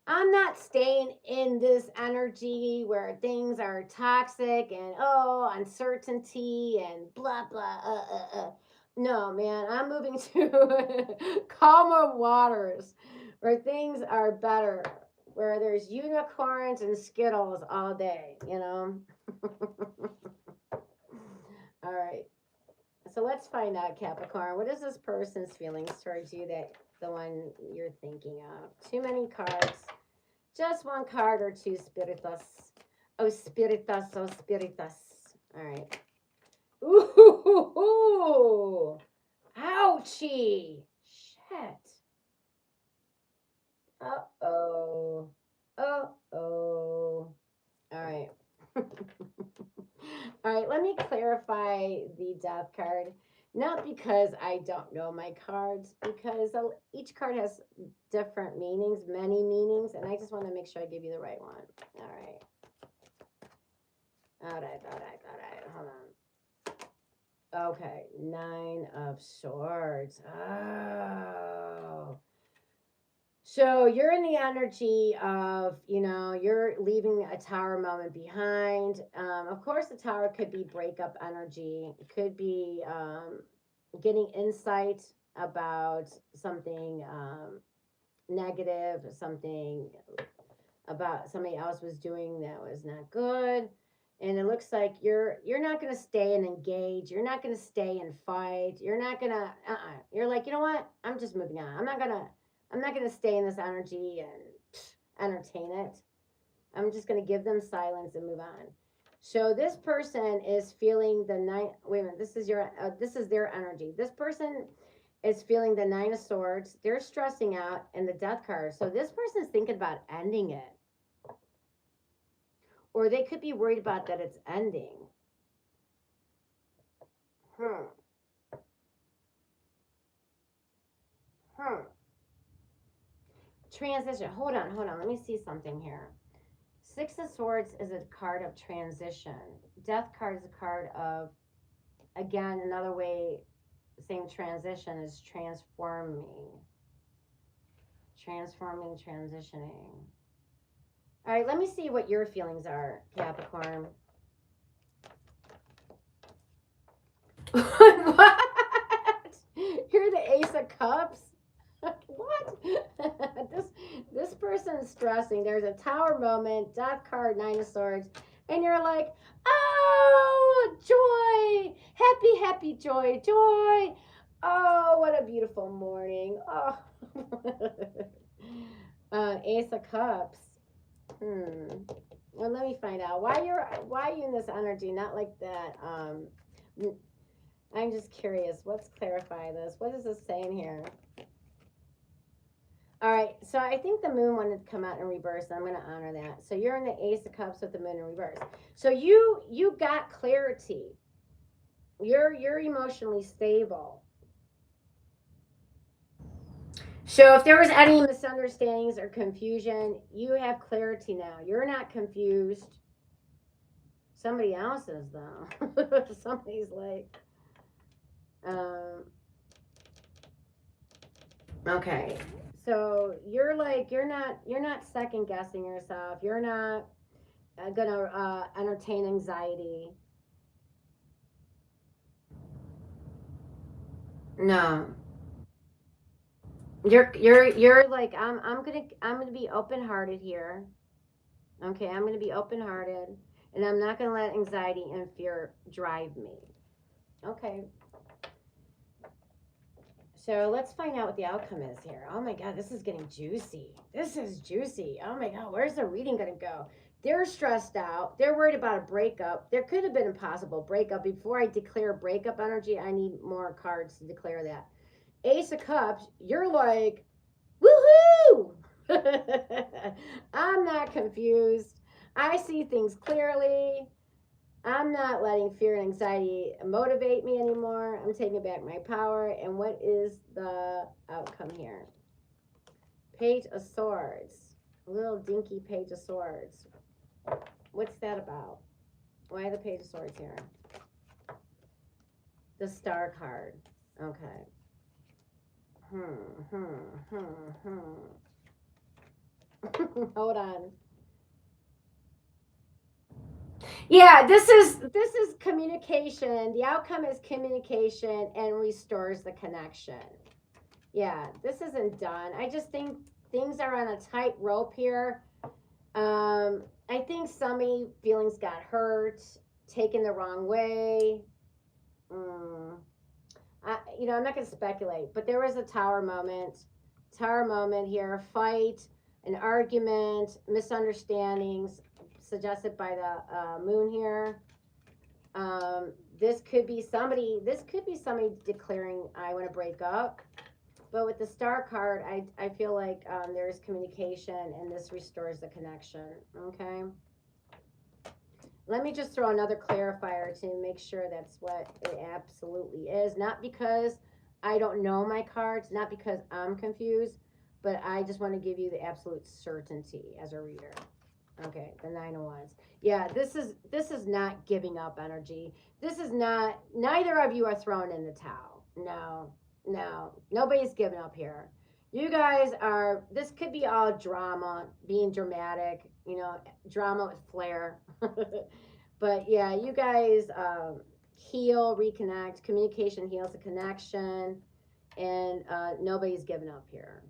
I'm not staying in this energy where things are toxic and uncertainty and blah blah. No, man, I'm moving to calmer waters where things are better, where there's unicorns and Skittles all day, you know? All right. So let's find out, Capricorn. What is this person's feelings towards you, that the one you're thinking of? Too many cards. Just one card or two, Spiritus. Oh, Spiritus, oh, Spiritus. All right. Ooh. Ouchie. Shit. Uh-oh. All right. All right, let me clarify the death card. Not because I don't know my cards, because each card has different meanings, many meanings, and I just want to make sure I give you the right one. All right. All right. Hold on. Okay. 9 of Swords. Oh. So you're in the energy of, you're leaving a tower moment behind. Of course, the tower could be breakup energy. It could be getting insight about something negative, something about somebody else was doing that was not good. And it looks like you're not going to stay and engage. You're not going to stay and fight. You're not going to You're like, you know what? I'm just moving on. I'm not going to stay in this energy and entertain it. I'm just going to give them silence and move on. So this person is feeling the nine. Wait a minute. This is their energy. This person is feeling the 9 of Swords. They're stressing out and the Death card. So this person is thinking about ending it. Or they could be worried about that it's ending. Hmm. Transition. Hold on. Let me see something here. 6 of Swords is a card of transition. Death card is a card of, again, another way saying transition is transforming. Transforming, transitioning. All right, let me see what your feelings are, Capricorn. What? You're the Ace of Cups? What? this person's stressing. There's a tower moment, Death card, 9 of Swords, and you're like, oh, joy, happy joy. Oh, what a beautiful morning. Oh. Ace of Cups. Well, let me find out why are you in this energy, not like that. I'm just curious. Let's clarify this. What is this saying here? All right, so I think the moon wanted to come out in reverse, and I'm going to honor that. So you're in the Ace of Cups with the moon in reverse. So you got clarity. You're emotionally stable. So if there was any misunderstandings or confusion, you have clarity now. You're not confused. Somebody else is though. Somebody's like, okay. So you're not second guessing yourself. You're not gonna entertain anxiety. No. You're like, I'm gonna be open hearted here. Okay, I'm gonna be open hearted, and I'm not gonna let anxiety and fear drive me. Okay. So let's find out what the outcome is here. Oh my God, this is getting juicy. This is juicy. Oh my God, where's the reading gonna go? They're stressed out. They're worried about a breakup. There could have been a possible breakup. Before I declare breakup energy, I need more cards to declare that. Ace of Cups, you're like, woohoo! I'm not confused. I see things clearly. I'm not letting fear and anxiety motivate me anymore. I'm taking back my power. And what is the outcome here? Page of Swords. A little dinky Page of Swords. What's that about? Why the Page of Swords here? The Star card. Okay. Hold on. Yeah, this is communication. The outcome is communication and restores the connection. Yeah, this isn't done. I just think things are on a tight rope here. I think somebody feelings got hurt, taken the wrong way. I'm not going to speculate, but there was a tower moment here, fight, an argument, misunderstandings suggested by the moon here. This could be somebody declaring, I want to break up. But with the Star card, I feel like there's communication and this restores the connection. Okay. Let me just throw another clarifier to make sure that's what it absolutely is. Not because I don't know my cards, not because I'm confused, but I just want to give you the absolute certainty as a reader. Okay, the Nine of Wands. Yeah, this is not giving up energy. This is not, neither of you are thrown in the towel. No, no, nobody's giving up here. You guys are, this could be all drama, being dramatic, you know, drama with flair. But yeah, you guys heal, reconnect, communication heals the connection, and nobody's giving up here.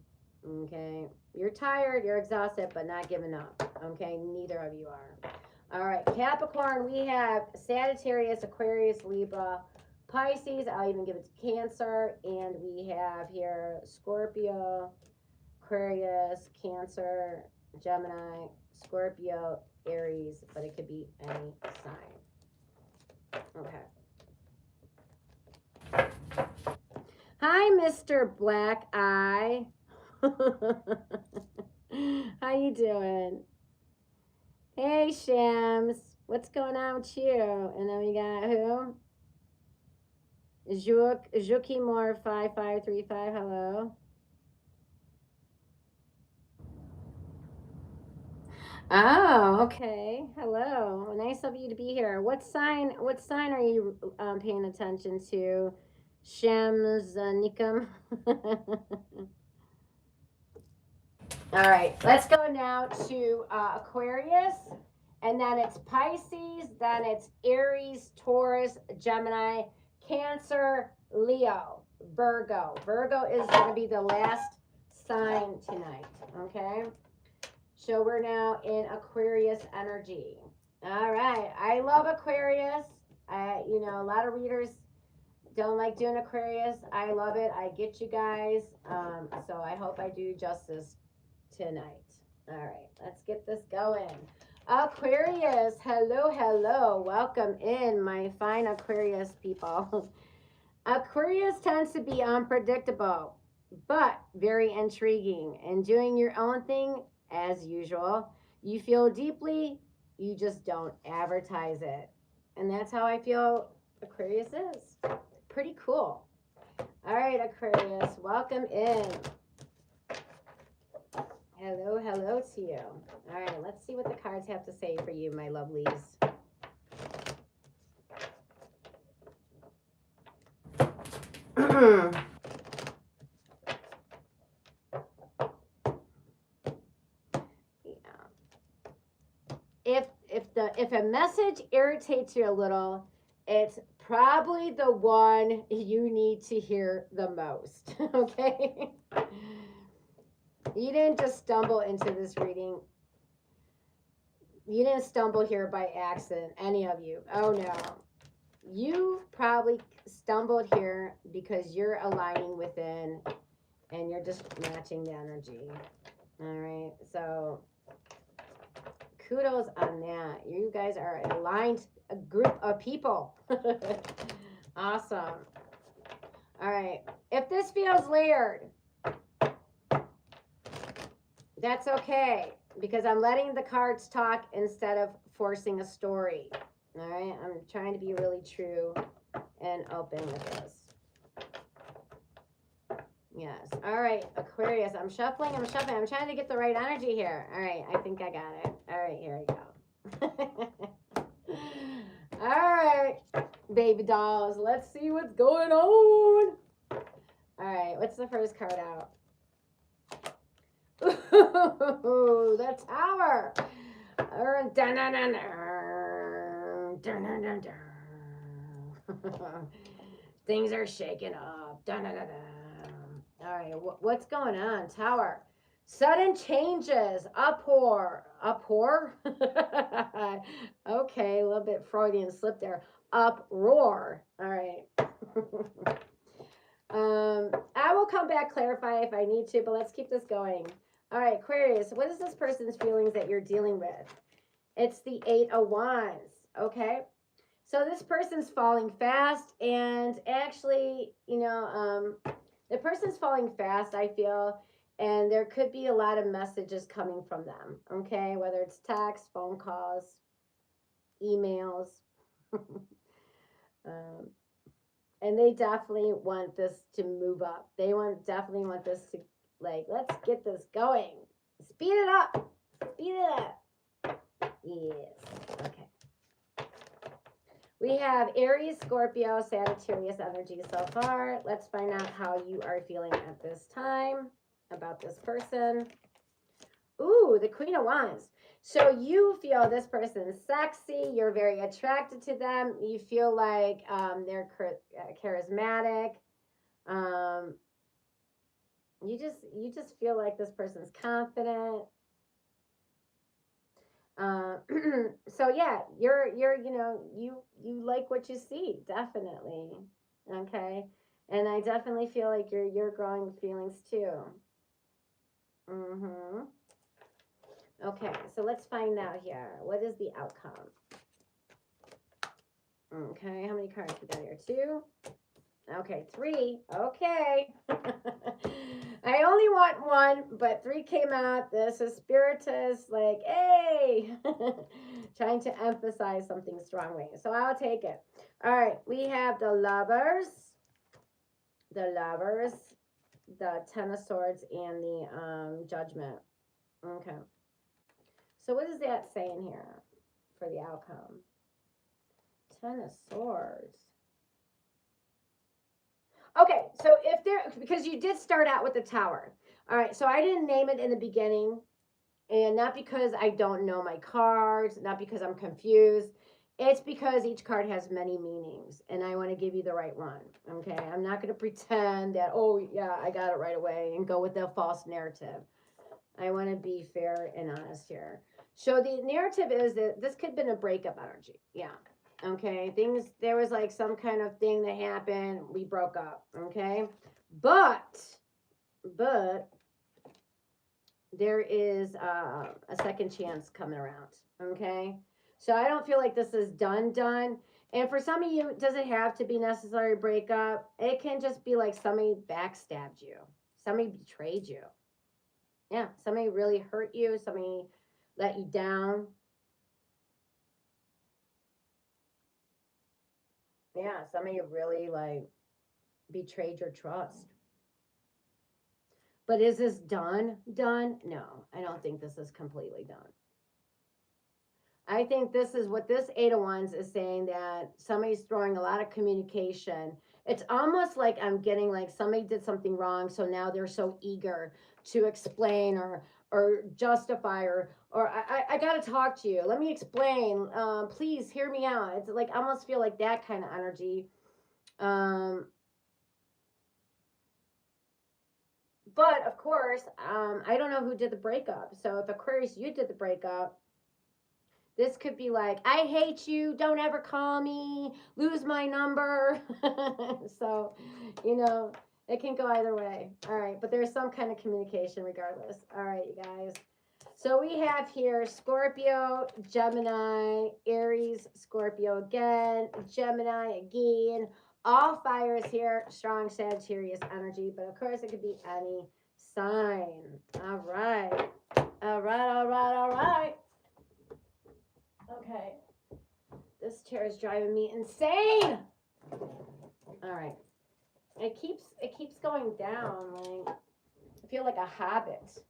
Okay, you're tired, you're exhausted, but not giving up. Okay, neither of you are. All right, Capricorn, we have Sagittarius, Aquarius, Libra, Pisces. I'll even give it to Cancer, and we have here Scorpio, Aquarius, Cancer, Gemini, Scorpio, Aries, but it could be any sign. Okay. Hi, Mr. Black Eye. How you doing? Hey, Shams. What's going on with you? And then we got who? Juki Moore 5535. Hello. Oh, okay. Hello. Nice of you to be here. What sign are you paying attention to? Shams Nikum. All right, let's go now to Aquarius, and then it's Pisces, then it's Aries, Taurus, Gemini, Cancer, Leo, Virgo. Virgo is going to be the last sign tonight, okay? So we're now in Aquarius energy. All right, I love Aquarius. You know, a lot of readers don't like doing Aquarius. I love it. I get you guys. So I hope I do justice tonight. All right, let's get this going. Aquarius, hello, hello. Welcome in, my fine Aquarius people. Aquarius tends to be unpredictable, but very intriguing and doing your own thing as usual. You feel deeply, you just don't advertise it. And that's how I feel Aquarius is. Pretty cool. All right, Aquarius, welcome in. Hello, hello to you. All right, let's see what the cards have to say for you, my lovelies. If a message irritates you a little, it's probably the one you need to hear the most. Okay? You didn't just stumble into this reading. You didn't stumble here by accident, any of you. Oh no. You probably stumbled here because you're aligning within and you're just matching the energy. All right. So kudos on that. You guys are an aligned group of people. Awesome. All right. If this feels layered, that's okay, because I'm letting the cards talk instead of forcing a story. All right. I'm trying to be really true and open with this. Yes. All right, Aquarius. I'm shuffling. I'm trying to get the right energy here. All right. I think I got it. All right. Here we go. All right, baby dolls. Let's see what's going on. All right. What's the first card out? Ooh, the Tower. Things are shaking up. All right, what's going on? Tower. Sudden changes. Uproar. Uproar? Okay, a little bit Freudian slip there. Uproar. All right. I will come back, clarify if I need to, but let's keep this going. All right, Aquarius, what is this person's feelings that you're dealing with? It's the 8 of Wands, okay? So this person's falling fast, and actually, you know, the person's falling fast, I feel, and there could be a lot of messages coming from them, okay? Whether it's text, phone calls, emails. And they definitely want this to move up. They definitely want this to, like, let's get this going. Speed it up. Speed it up. Yes. Okay. We have Aries, Scorpio, Sagittarius energy so far. Let's find out how you are feeling at this time about this person. Ooh, the Queen of Wands. So you feel this person is sexy. You're very attracted to them. You feel like they're charismatic. You just feel like this person's confident. So yeah, you're you like what you see, definitely. Okay, and I definitely feel like you're growing feelings too. Mm-hmm. Okay, so let's find out here. What is the outcome? Okay, how many cards we got here? 2. Okay, 3. Okay. I only want 1, but 3 came out. This is Spiritus, like, hey, trying to emphasize something strongly. So I'll take it. All right, we have the Lovers, the 10 of Swords, and the Judgment. Okay. So what is that saying here for the outcome? 10 of Swords. Okay, so if there, because you did start out with the Tower. All right, so I didn't name it in the beginning, and not because I don't know my cards, not because I'm confused. It's because each card has many meanings, and I want to give you the right one. Okay, I'm not going to pretend that, oh, yeah, I got it right away and go with the false narrative. I want to be fair and honest here. So the narrative is that this could have been a breakup energy. Yeah. Okay. There was like some kind of thing that happened. We broke up. Okay. But there is a second chance coming around. Okay. So I don't feel like this is done. And for some of you, it doesn't have to be necessary breakup. It can just be like somebody backstabbed you. Somebody betrayed you. Yeah, somebody really hurt you, somebody let you down. Yeah, somebody really like betrayed your trust. But is this done? No, I don't think this is completely done. I think this is what this 8 of Wands is saying, that somebody's throwing a lot of communication. It's almost like I'm getting like somebody did something wrong, so now they're so eager to explain or justify or I got to talk to you. Let me explain. Please hear me out. It's like I almost feel like that kind of energy. But of course, I don't know who did the breakup. So if Aquarius, you did the breakup, this could be like, I hate you, don't ever call me, lose my number. So, it can go either way. All right, but there's some kind of communication regardless. All right, you guys. So we have here Scorpio, Gemini, Aries, Scorpio again, Gemini again. All fires here, strong Sagittarius energy, but of course it could be any sign. All right. All right. Okay. This chair is driving me insane. All right. It keeps going down. Like, I feel like a hobbit.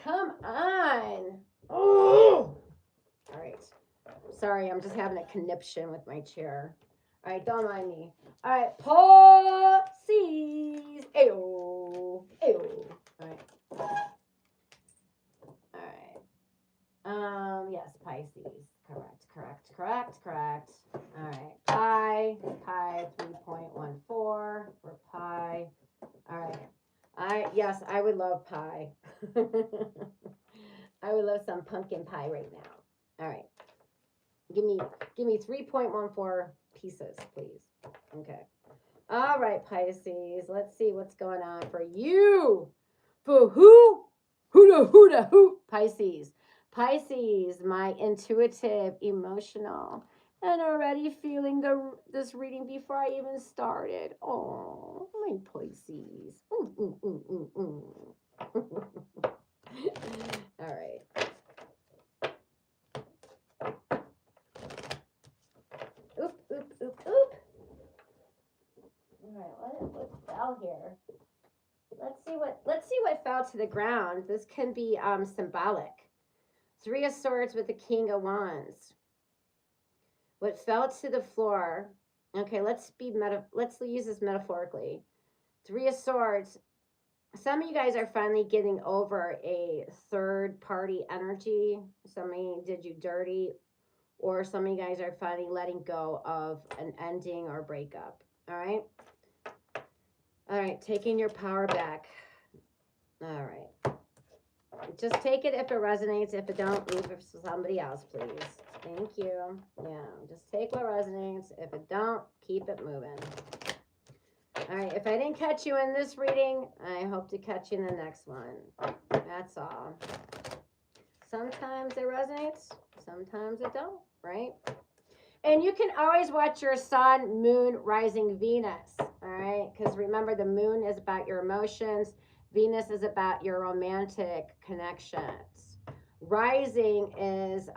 Come on. Oh. All right. Sorry, I'm just having a conniption with my chair. All right, don't mind me. All right, Pisces. Ayo. Ayo. All right. Yes, Pisces. Correct. All right. Pi 3.14 for pi. All right. Yes, I would love pie. I would love some pumpkin pie right now. All right. Give me 3.14 pieces, please. Okay. All right, Pisces. Let's see what's going on for you. For who? Who? Pisces. Pisces, my intuitive, emotional, and already feeling this reading before I even started. Oh, my Pisces. All right. let's see what fell to the ground. This can be symbolic. Three of Swords with the King of Wands. What fell to the floor. Okay, let's use this metaphorically. Three of Swords. Some of you guys are finally getting over a third party energy. Somebody did you dirty, or some of you guys are finally letting go of an ending or breakup. All right. All right, taking your power back. All right. Just take it if it resonates. If it don't, leave it for somebody else, please. Thank you. Yeah, just take what resonates. If it don't, keep it moving. All right, if I didn't catch you in this reading, I hope to catch you in the next one. That's all. Sometimes it resonates, sometimes it don't, right? And you can always watch your sun, moon, rising Venus, all right? Because remember, the moon is about your emotions. Venus is about your romantic connections. Rising is,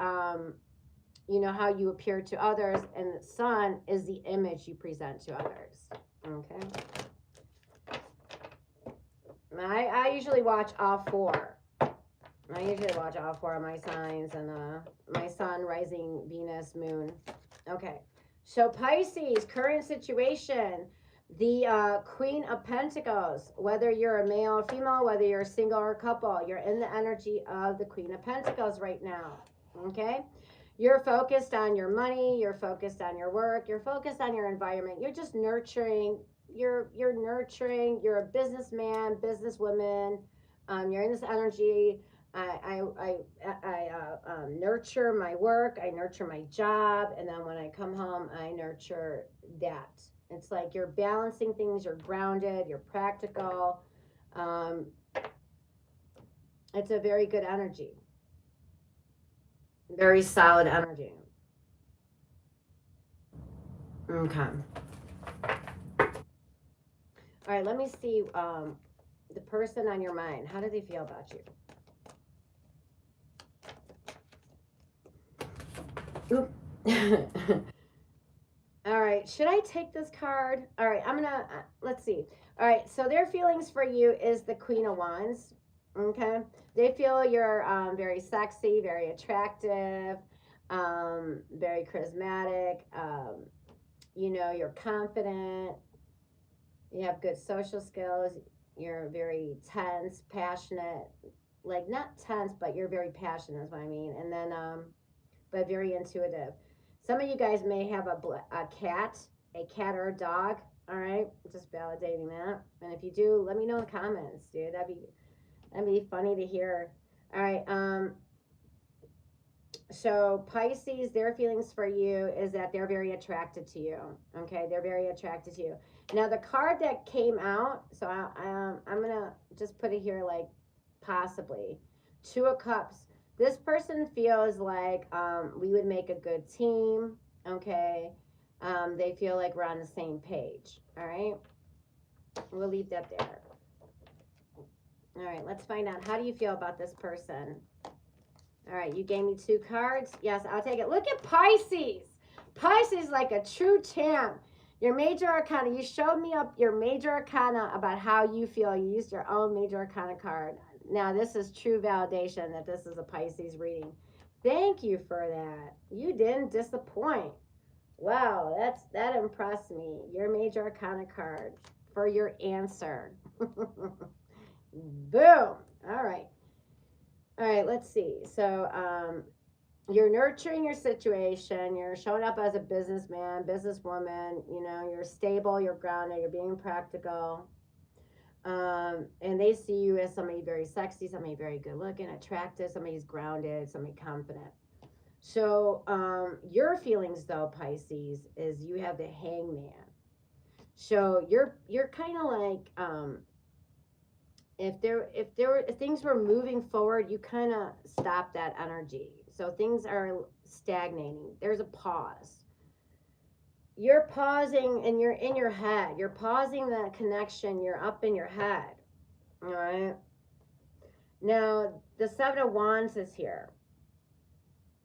you know, how you appear to others. And the sun is the image you present to others, okay? I usually watch all four. I usually watch all four of my signs and my sun, rising, Venus, moon. Okay, so Pisces, current situation, the Queen of Pentacles, whether you're a male or female, whether you're single or couple, you're in the energy of the Queen of Pentacles right now, okay? You're focused on your money, you're focused on your work, you're focused on your environment, you're just nurturing, you're nurturing, you're a businessman, businesswoman, you're in this energy. I nurture my work, I nurture my job, and then when I come home, I nurture that. It's like you're balancing things, you're grounded, you're practical. It's a very good energy. Very solid energy. Okay. All right, let me see the person on your mind. How do they feel about you? All right, should I take this card? All right, I'm gonna, let's see. All right, so their feelings for you is the Queen of Wands, okay? They feel you're very sexy, very attractive, very charismatic, you know, you're confident, you have good social skills, you're very tense, passionate, like not tense, but you're very passionate is what I mean. And then, but very intuitive. Some of you guys may have a cat or a dog. All right, just validating that. And if you do, let me know in the comments, dude. That'd be funny to hear. All right. So Pisces, their feelings for you is that they're very attracted to you. Okay, they're very attracted to you. Now the card that came out. So I'm gonna just put it here, like possibly Two of Cups. This person feels like we would make a good team, okay? They feel like we're on the same page, all right? We'll leave that there. All right, let's find out. How do you feel about this person? All right, you gave me two cards. Yes, I'll take it. Look at Pisces. Pisces like a true champ. Your major arcana, you showed me up your major arcana about how you feel. You used your own major arcana card. Now, this is true validation that this is a Pisces reading. Thank you for that. You didn't disappoint. Wow, that impressed me. Your major arcana card for your answer. Boom. All right. All right, let's see. So, you're nurturing your situation. You're showing up as a businessman, businesswoman. You know, you're stable, you're grounded, you're being practical. And they see you as somebody very sexy, somebody very good looking, attractive, somebody who's grounded, somebody confident. So your feelings though, Pisces, is you have the Hangman. So you're kind of like if things were moving forward, you kind of stop that energy. So things are stagnating. There's a pause. You're pausing and you're in your head. You're pausing the connection. You're up in your head. All right. Now, the Seven of Wands is here.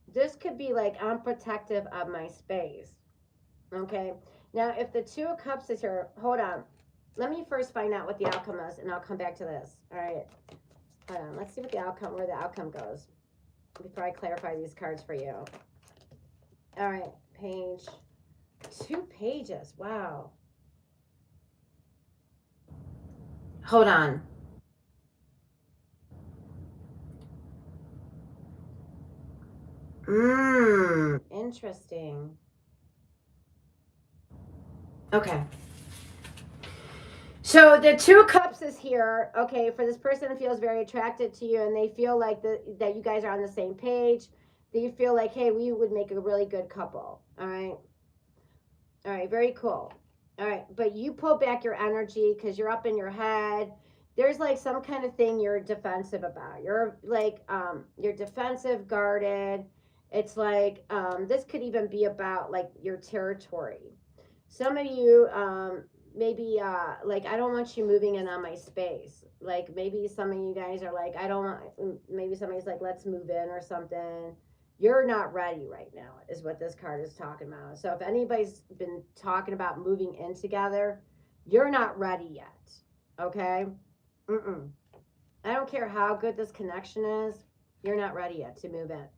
This could be like, I'm protective of my space. Okay. Now, if the Two of Cups is here, hold on. let me first find out what the outcome is, and I'll come back to this. All right. Hold on. Let's see what the outcome, where the outcome goes before I clarify these cards for you. All right. Page. 2 pages. Wow. Hold on. Interesting. Okay. So the 2 cups is here. Okay, for this person that feels very attracted to you, and they feel like that you guys are on the same page. They feel like, hey, we would make a really good couple. All right. All right. Very cool. All right. But you pull back your energy because you're up in your head. There's like some kind of thing you're defensive about. You're like, you're defensive, guarded. It's like, this could even be about like your territory. Some of you, maybe, like, I don't want you moving in on my space. Like, maybe some of you guys are like, I don't want, maybe somebody's like, let's move in or something. You're not ready right now, is what this card is talking about. So if anybody's been talking about moving in together, you're not ready yet. Okay? I don't care how good this connection is, you're not ready yet to move in.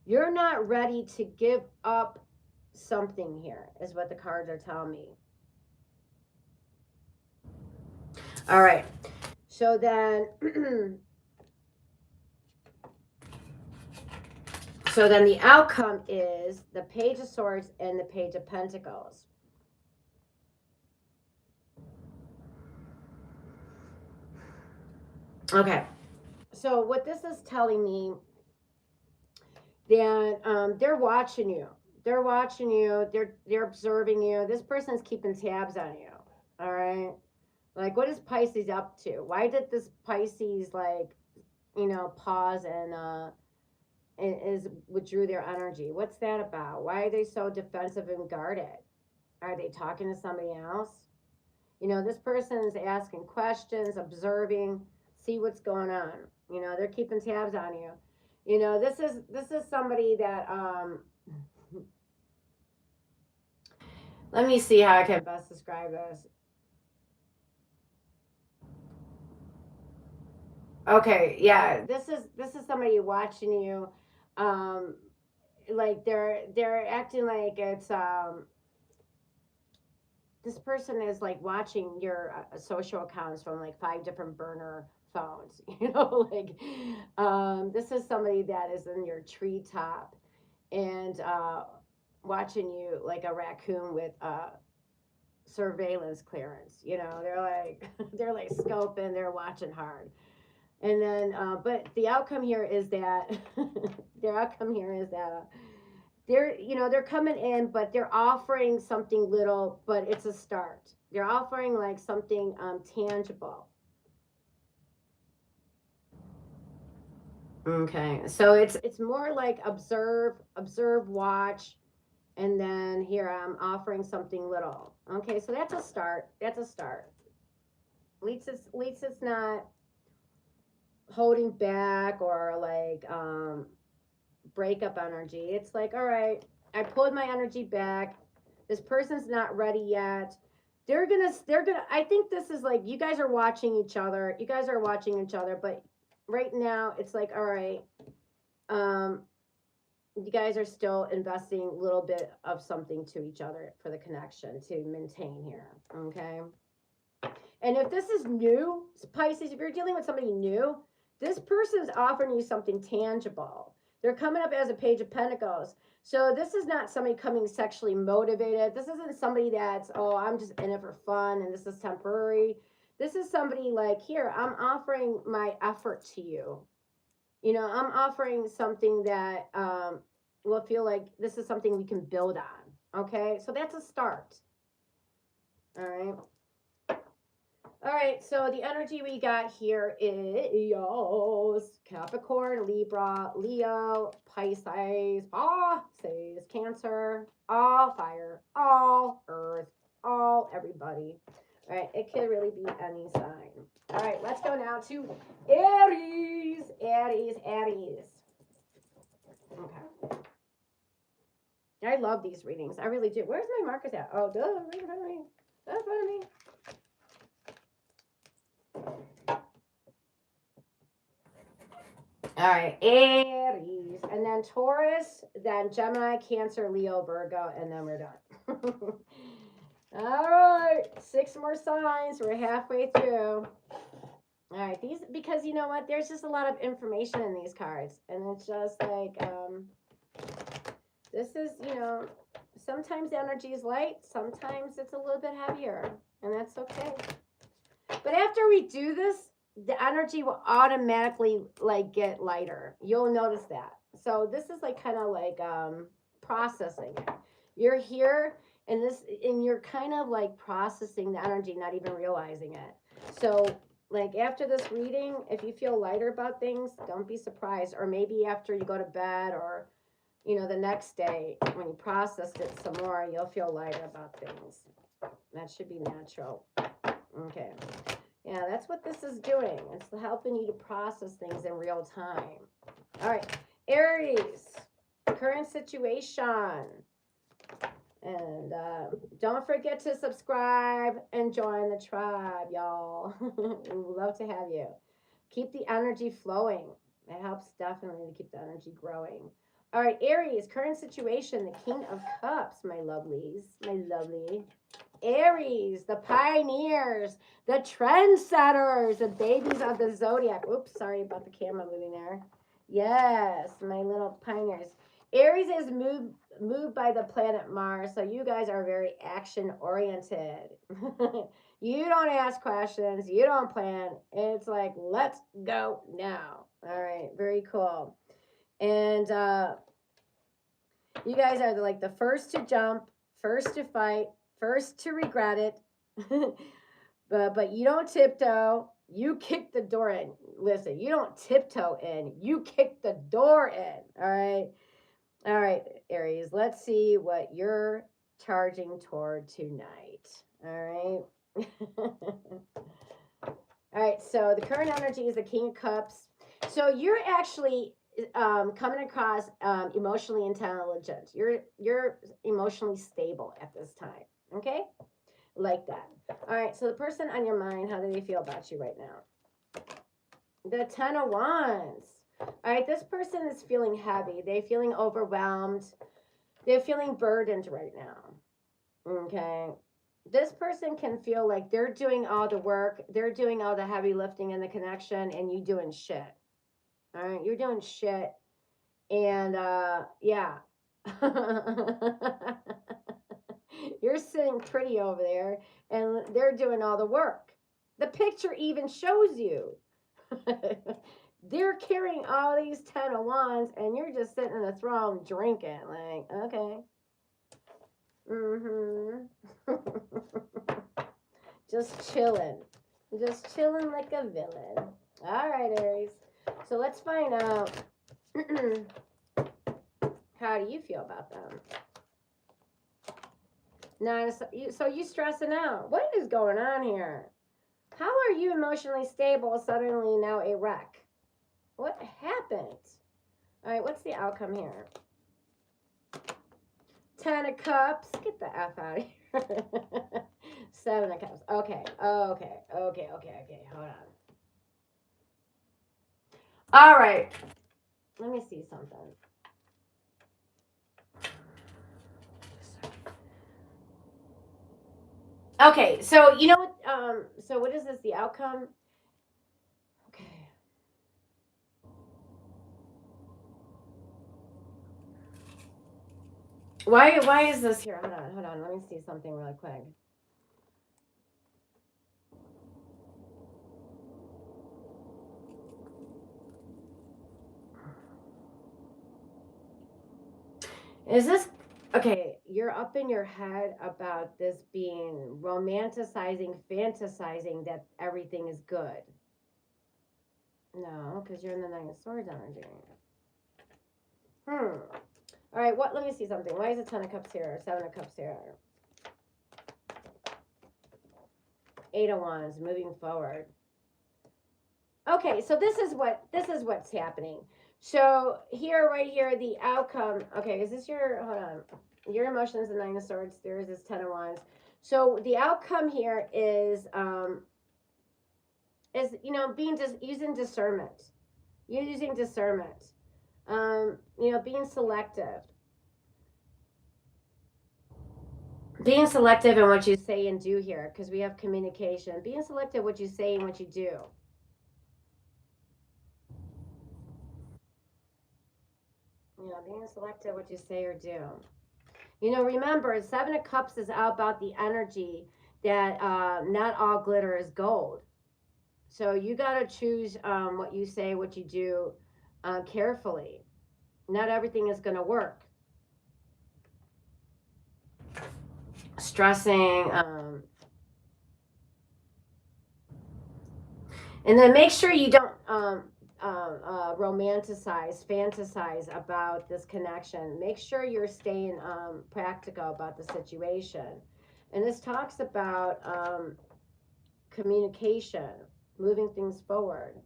You're not ready to give up something here, is what the cards are telling me. All right. So then, so then the outcome is the Page of Swords and the Page of Pentacles. Okay. So what this is telling me, that they're watching you. They're watching you. They're observing you. This person's keeping tabs on you. All right. Like, what is Pisces up to? Why did this Pisces, like, pause and is withdrew their energy? What's that about? Why are they so defensive and guarded? Are they talking to somebody else? This person is asking questions, observing, see what's going on. They're keeping tabs on you. This is somebody that let me see how I can best describe this. Okay, yeah, this is somebody watching you, like they're acting like it's this person is like watching your social accounts from like 5 different burner phones. Like, this is somebody that is in your treetop and watching you like a raccoon with surveillance clearance. They're like scoping, they're watching hard. And then, but the outcome here is that they're coming in, but they're offering something little, but it's a start. They're offering like something tangible. Okay, so it's more like observe, watch, and then here I'm offering something little. Okay, so that's a start. That's a start. At least it's not holding back or like breakup energy. It's like, all right, I pulled my energy back. This person's not ready yet. They're gonna I think this is like you guys are watching each other. You guys are watching each other, but right now it's like, all right, you guys are still investing a little bit of something to each other for the connection to maintain here. Okay. And if this is new, Pisces, if you're dealing with somebody new, this person's offering you something tangible. They're coming up as a Page of Pentacles. So this is not somebody coming sexually motivated. This isn't somebody that's, oh, I'm just in it for fun and this is temporary. This is somebody like, here, I'm offering my effort to you. I'm offering something that will feel like this is something we can build on. Okay, so that's a start. All right. All right, so the energy we got here is Capricorn, Libra, Leo, Pisces, Cancer, all fire, all earth, all everybody. All right, it could really be any sign. All right, let's go now to Aries. Okay. I love these readings. I really do. Where's my markers at? Oh, duh, right in front of me. Right in front of me. All right, Aries, and then Taurus, then Gemini, Cancer, Leo, Virgo, and then we're done. All right, 6 more signs. We're halfway through. All right, these, because you know what? There's just a lot of information in these cards, and it's just like, this is, you know, sometimes the energy is light, sometimes it's a little bit heavier, and that's okay. But after we do this, the energy will automatically like get lighter. You'll notice that. So this is like kind of like processing it. You're here and you're kind of like processing the energy, not even realizing it. So like after this reading, if you feel lighter about things, don't be surprised. Or maybe after you go to bed, or you know, the next day when you processed it some more, you'll feel lighter about things. That should be natural. Okay. Yeah, that's what this is doing. It's helping you to process things in real time. All right, Aries, current situation. And don't forget to subscribe and join the tribe, y'all. We would love to have you. Keep the energy flowing. It helps definitely to keep the energy growing. All right, Aries, current situation, the King of Cups, my lovelies, my lovely. Aries, the pioneers, the trendsetters, the babies of the zodiac. Oops, sorry about the camera moving there. Yes, my little pioneers. Aries is moved by the planet Mars, so you guys are very action oriented. You don't ask questions, you don't plan. It's like, let's go now. All right, very cool. And you guys are like the first to jump, first to fight, first to regret it. but you don't tiptoe. You kick the door in. Listen, you don't tiptoe in. You kick the door in. All right. All right, Aries. Let's see what you're charging toward tonight. All right. All right. So the current energy is the King of Cups. So you're actually coming across emotionally intelligent. You're emotionally stable at this time. Okay, like that. All right. So the person on your mind, how do they feel about you right now? The Ten of Wands. All right. This person is feeling heavy. They're feeling overwhelmed. They're feeling burdened right now. Okay. This person can feel like they're doing all the work. They're doing all the heavy lifting and the connection, and you doing shit. All right, you're doing shit. And yeah. You're sitting pretty over there and they're doing all the work. The picture even shows you. They're carrying all these 10 of wands and you're just sitting in the throne drinking. Like, okay. Just chilling. Just chilling like a villain. All right, Aries. So let's find out. How do you feel about them? Now, so you stressing out. What is going on here? How are you emotionally stable, suddenly now a wreck? What happened? All right, what's the outcome here? 10 of Cups. Get the F out of here. 7 of Cups. Okay. Hold on. All right. Let me see something. Okay, so you know what? So what is this? The outcome? Okay. Why is this here? Hold on. Let me see something really quick. Is this okay? You're up in your head about this being romanticizing, fantasizing that everything is good. No, because you're in the Nine of Swords energy. All right, what? Let me see something. Why is a 10 of Cups here? 7 of Cups here. 8 of Wands, moving forward. Okay, so this is what's happening. So here, right here, the outcome. Okay, is this your? Hold on. Your emotions, the 9 of Swords. There is this 10 of Wands. So the outcome here is you know, being just using discernment. You're using discernment. You know, being selective. Being selective in what you say and do here, because we have communication. Being selective what you say and what you do. You know, being selective what you say or do. You know, remember, Seven of Cups is all about the energy that not all glitter is gold. So you got to choose what you say, what you do carefully. Not everything is going to work. Stressing. And then make sure you don't romanticize, fantasize about this connection. Make sure you're staying practical about the situation. And this talks about communication, moving things forward.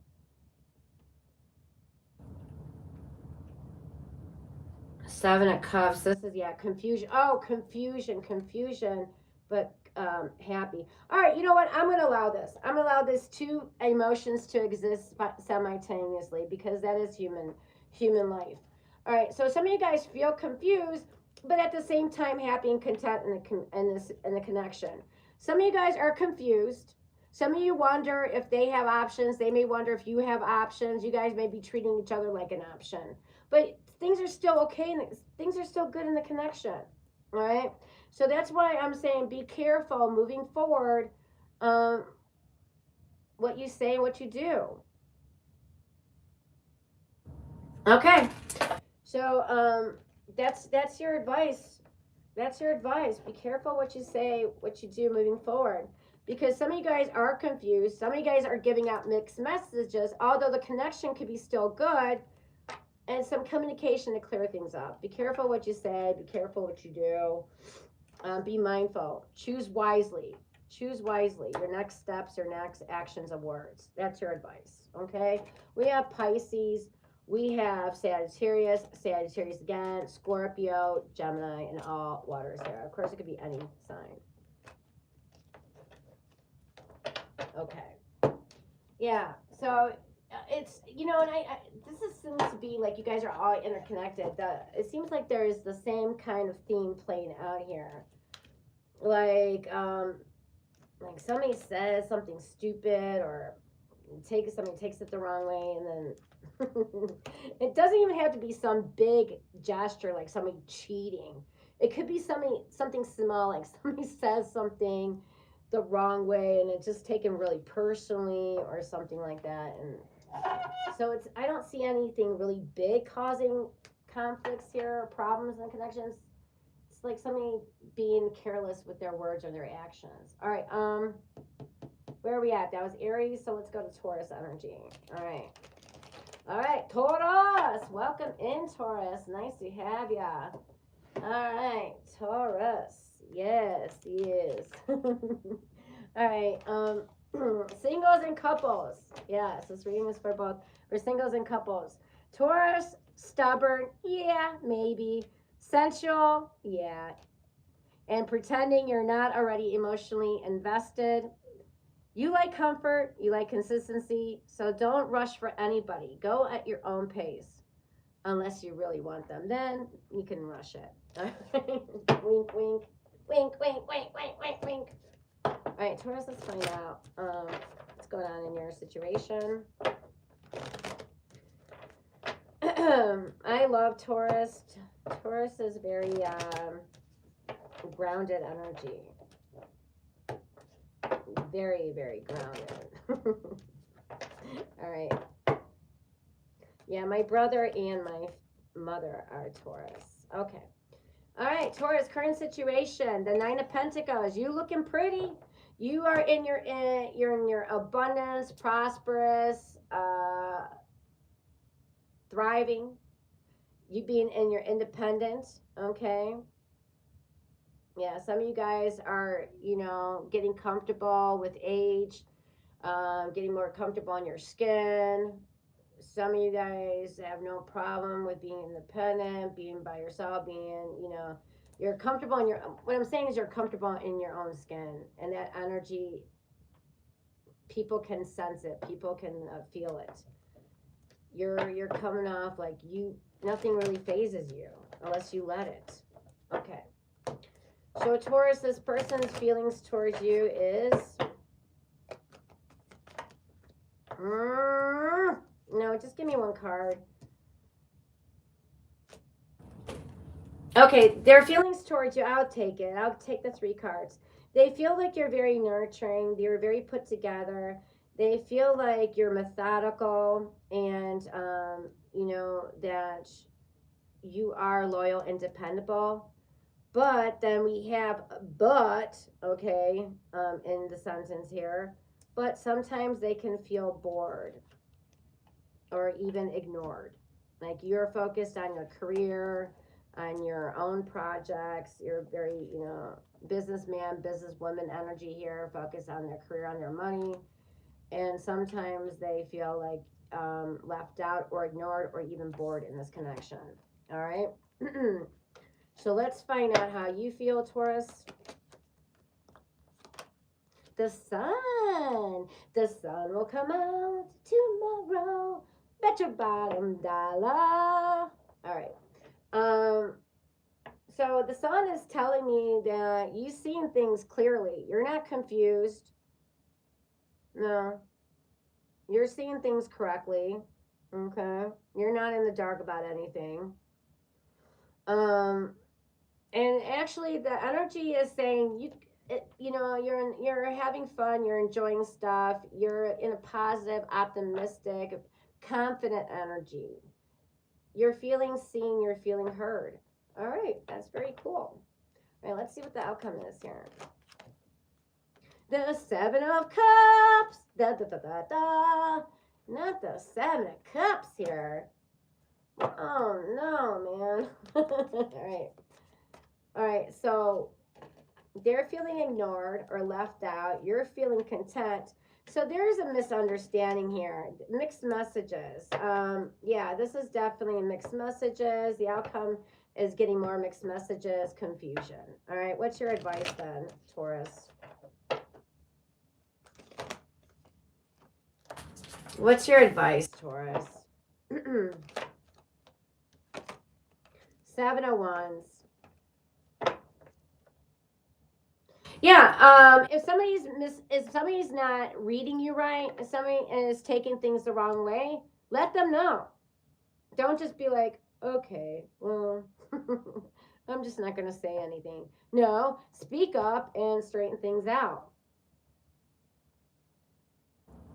Seven of Cups. This is, yeah, confusion. Oh, confusion, but happy. All right, you know what? I'm going to allow this. I'm going to allow this two emotions to exist simultaneously because that is human life. All right, so some of you guys feel confused, but at the same time happy and content in the connection. Some of you guys are confused. Some of you wonder if they have options. They may wonder if you have options. You guys may be treating each other like an option. But things are still okay and things are still good in the connection. All right. So that's why I'm saying be careful moving forward. What you say, what you do. Okay. So that's your advice. That's your advice. Be careful what you say, what you do moving forward. Because some of you guys are confused. Some of you guys are giving out mixed messages, although the connection could be still good. And some communication to clear things up. Be careful what you say. Be careful what you do. Be mindful. Choose wisely. Choose wisely. Your next steps, your next actions of words. That's your advice. Okay. We have Pisces. We have Sagittarius again, Scorpio, Gemini, and all waters there. Of course, it could be any sign. Okay. Yeah. So it's, you know, and this seems to be like you guys are all interconnected. It seems like there is the same kind of theme playing out here. Like somebody says something stupid, or somebody takes it the wrong way, and then it doesn't even have to be some big gesture like somebody cheating. It could be something small, like somebody says something the wrong way and it's just taken really personally or something like that. And so I don't see anything really big causing conflicts here or problems and connections. It's like somebody being careless with their words or their actions. All right, where are we at? That was Aries, so let's go to Taurus energy. All right, Taurus, welcome in, Taurus. Nice to have ya. All right, Taurus. Yes, he is. All right, singles and couples. Yes, this reading is for both. For singles and couples. Taurus, stubborn. Yeah, maybe. Sensual. Yeah. And pretending you're not already emotionally invested. You like comfort. You like consistency. So don't rush for anybody. Go at your own pace. Unless you really want them. Then you can rush it. Wink, wink. Wink, wink, wink, wink, wink, wink. All right, Taurus, let's find out what's going on in your situation. I love Taurus. Taurus is very grounded energy. Very, very grounded. All right. Yeah, my brother and my mother are Taurus. Okay. All right, Taurus, current situation. The Nine of Pentacles. You looking pretty. You are you're in your abundance, prosperous, thriving. You being in your independence, okay? Yeah, some of you guys are, you know, getting comfortable with age, getting more comfortable in your skin. Some of you guys have no problem with being independent, being by yourself, being, you know, you're comfortable in your, what I'm saying is you're comfortable in your own skin, and that energy, people can sense it, people can feel it. You're coming off like nothing really phases you unless you let it. Okay. So Taurus, this person's feelings towards you is no, just give me one card. Okay, their feelings towards you, I'll take it. I'll take the 3 cards. They feel like you're very nurturing. You're very put together. They feel like you're methodical and, you know, that you are loyal and dependable. But then we have okay, in the sentence here. But sometimes they can feel bored or even ignored. Like you're focused on your career, on your own projects. You're very, you know, businessman, businesswoman energy here, focused on their career, on their money. And sometimes they feel like left out or ignored or even bored in this connection. All right. So let's find out how you feel, Taurus. The sun. The sun will come out tomorrow. Bet your bottom dollar. All right. So the sun is telling me that you've seen things clearly. You're not confused. No. You're seeing things correctly. Okay. You're not in the dark about anything. And actually the energy is saying you know, you're having fun, you're enjoying stuff, you're in a positive, optimistic, confident energy. You're feeling seen, you're feeling heard. All right, that's very cool. All right, let's see what the outcome is here. The 7 of Cups. Da da da da da. Not the 7 of Cups here. Oh no, man. All right. All right, so they're feeling ignored or left out. You're feeling content. So there's a misunderstanding here. Mixed messages. Yeah, this is definitely mixed messages. The outcome is getting more mixed messages, confusion. All right, what's your advice then, Taurus? What's your advice, Taurus? 7 of Wands. Yeah, if somebody's not reading you right, if somebody is taking things the wrong way, let them know. Don't just be like, okay, well, I'm just not going to say anything. No, speak up and straighten things out.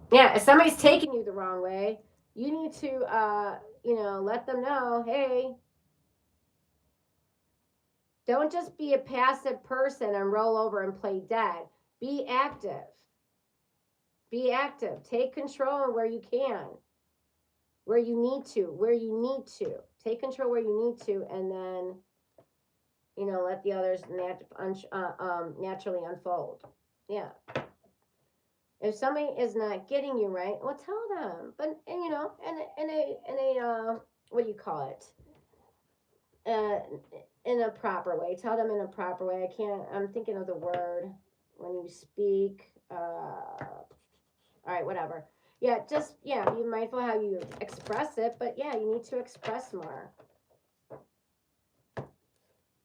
Yeah, if somebody's taking you the wrong way, you need to, you know, let them know, hey, don't just be a passive person and roll over and play dead. Be active. Be active. Take control where you can, where you need to. Take control where you need to, and then, you know, let the others naturally unfold. Yeah. If somebody is not getting you right, well, tell them. But, and you know, in a what do you call it? In a proper way. Tell them in a proper way. I'm thinking of the word when you speak. All right, whatever. Yeah, just, yeah, be mindful how you express it, but yeah, you need to express more.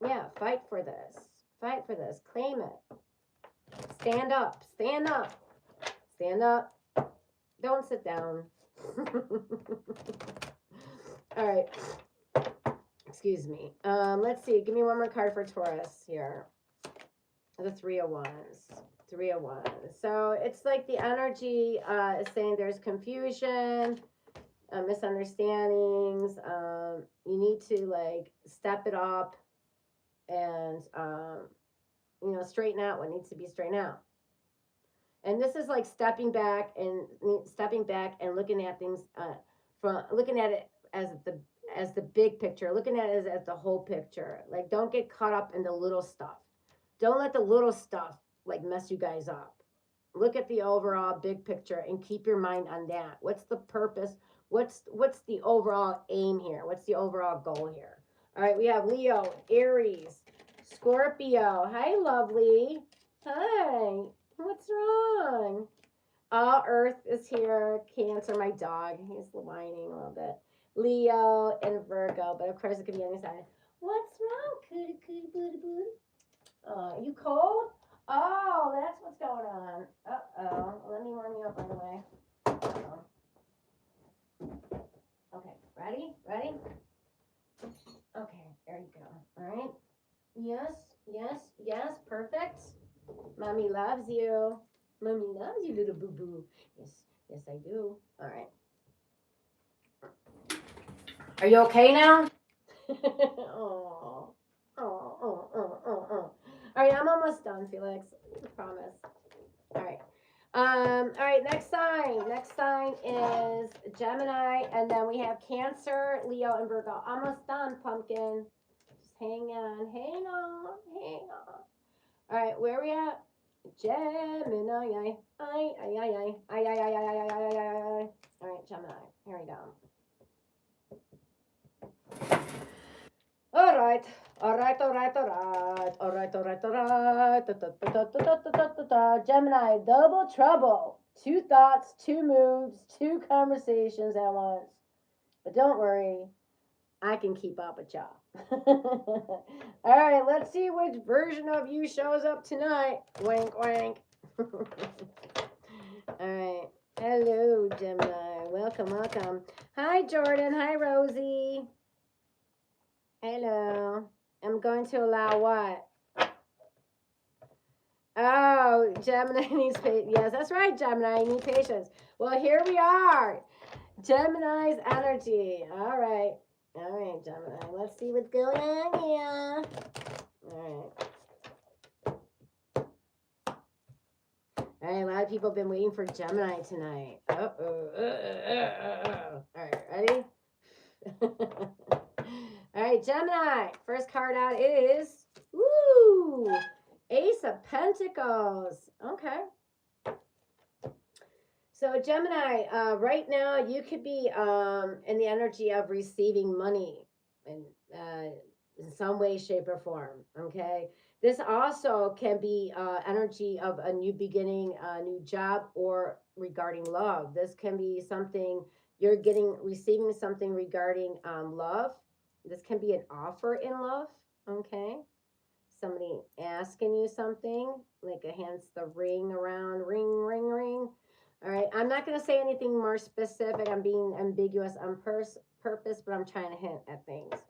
Yeah, fight for this. Fight for this. Claim it. Stand up. Stand up. Stand up. Don't sit down. All right. Excuse me. Let's see. Give me one more card for Taurus here. The 3 of Wands. 3 of Wands. So it's like the energy is saying there's confusion, misunderstandings. You need to like step it up and you know, straighten out what needs to be straightened out. And this is like stepping back and looking at things from looking at it as the big picture, looking at it as the whole picture. Like, don't get caught up in the little stuff. Don't let the little stuff like mess you guys up. Look at the overall big picture and keep your mind on that. What's the purpose? What's the overall aim here? What's the overall goal here? All right, we have Leo, Aries, Scorpio. Hi, lovely. Hi. What's wrong? All Earth is here. Cancer, my dog. He's whining a little bit. Leo and Virgo, but of course it could be any sign. What's wrong, cootie cootie booty booty? Are you cold? Oh, that's what's going on. Uh-oh. Let me warm you up right away. Uh-oh. Okay, ready? Ready? Okay, there you go. All right. Yes, yes, yes, perfect. Mommy loves you. Mommy loves you, little boo-boo. Yes, yes, I do. All right. Are you okay now? Oh, oh. All right, I'm almost done, Felix. I promise. All right. All right, next sign. Next sign is Gemini, and then we have Cancer, Leo, and Virgo. Almost done, pumpkin. Just hang on, hang on, hang on. All right, where are we at? Gemini. All right, Gemini. Here we go. All right. Gemini, double trouble. 2 thoughts, 2 moves, 2 conversations at once. But don't worry, I can keep up with y'all. All right, let's see which version of you shows up tonight. Wink, wink. All right. Hello, Gemini. Welcome, welcome. Hi, Jordan. Hi, Rosie. Hello. I'm going to allow what? Oh, Gemini needs patience. Yes, that's right, Gemini. You need patience. Well, here we are. Gemini's energy. All right. All right, Gemini. Let's see what's going on here. All right. All right, a lot of people have been waiting for Gemini tonight. Uh-oh. All right, ready? All right, Gemini. First card out is, woo, Ace of Pentacles. Okay. So Gemini, right now you could be in the energy of receiving money in some way, shape, or form. Okay. This also can be energy of a new beginning, a new job, or regarding love. This can be something you're receiving something regarding love. This can be an offer in love. Okay. Somebody asking you something, like a hence the ring around, ring, ring, ring. All right, I'm not going to say anything more specific. I'm being ambiguous on purpose, but I'm trying to hint at things.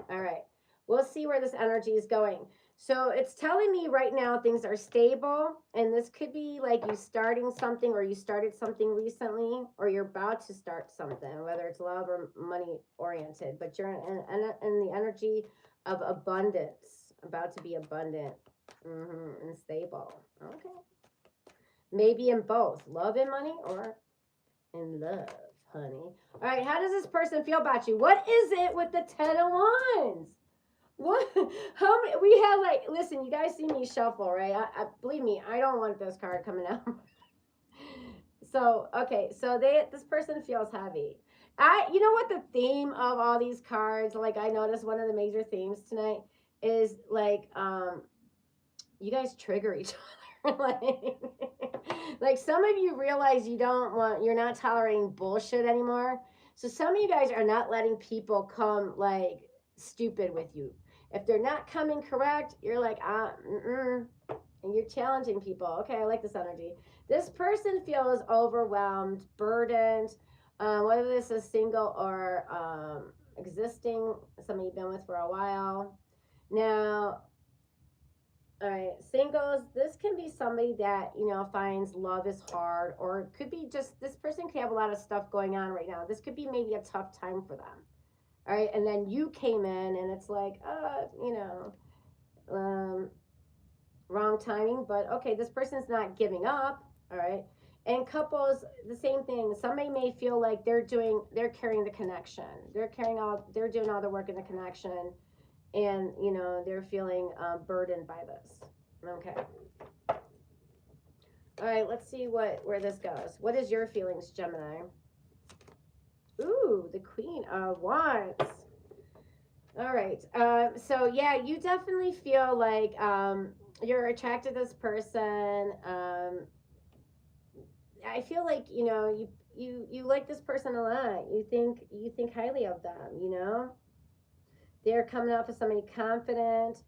All right, we'll see where this energy is going. So it's telling me right now things are stable, and this could be like you starting something, or you started something recently, or you're about to start something, whether it's love or money oriented, but you're in the energy of abundance, about to be abundant and stable. Okay. Maybe in both love and money, or in love, honey. All right, how does this person feel about you? What is it with the 10 of Wands? What? How many? We have like, listen, you guys see me shuffle, right? I believe me, I don't want this card coming out. So, okay, so this person feels heavy. You know what the theme of all these cards, like I noticed one of the major themes tonight is like, you guys trigger each other. like some of you realize you're not tolerating bullshit anymore. So some of you guys are not letting people come like stupid with you. If they're not coming correct, you're like, and you're challenging people. Okay, I like this energy. This person feels overwhelmed, burdened, whether this is single or existing, somebody you've been with for a while. Now, all right, singles, this can be somebody that, finds love is hard, or it could be just this person could have a lot of stuff going on right now. This could be maybe a tough time for them. All right, and then you came in and it's like, wrong timing, but okay, this person's not giving up. All right. And couples, the same thing. Somebody may feel like they're carrying the connection. They're doing all the work in the connection, and they're feeling burdened by this. Okay. All right, let's see where this goes. What is your feelings, Gemini? Ooh, the Queen of Wands. All right. So yeah, you definitely feel like you're attracted to this person. I feel like, you know, you like this person a lot. You think highly of them, you know? They're coming off as somebody confident,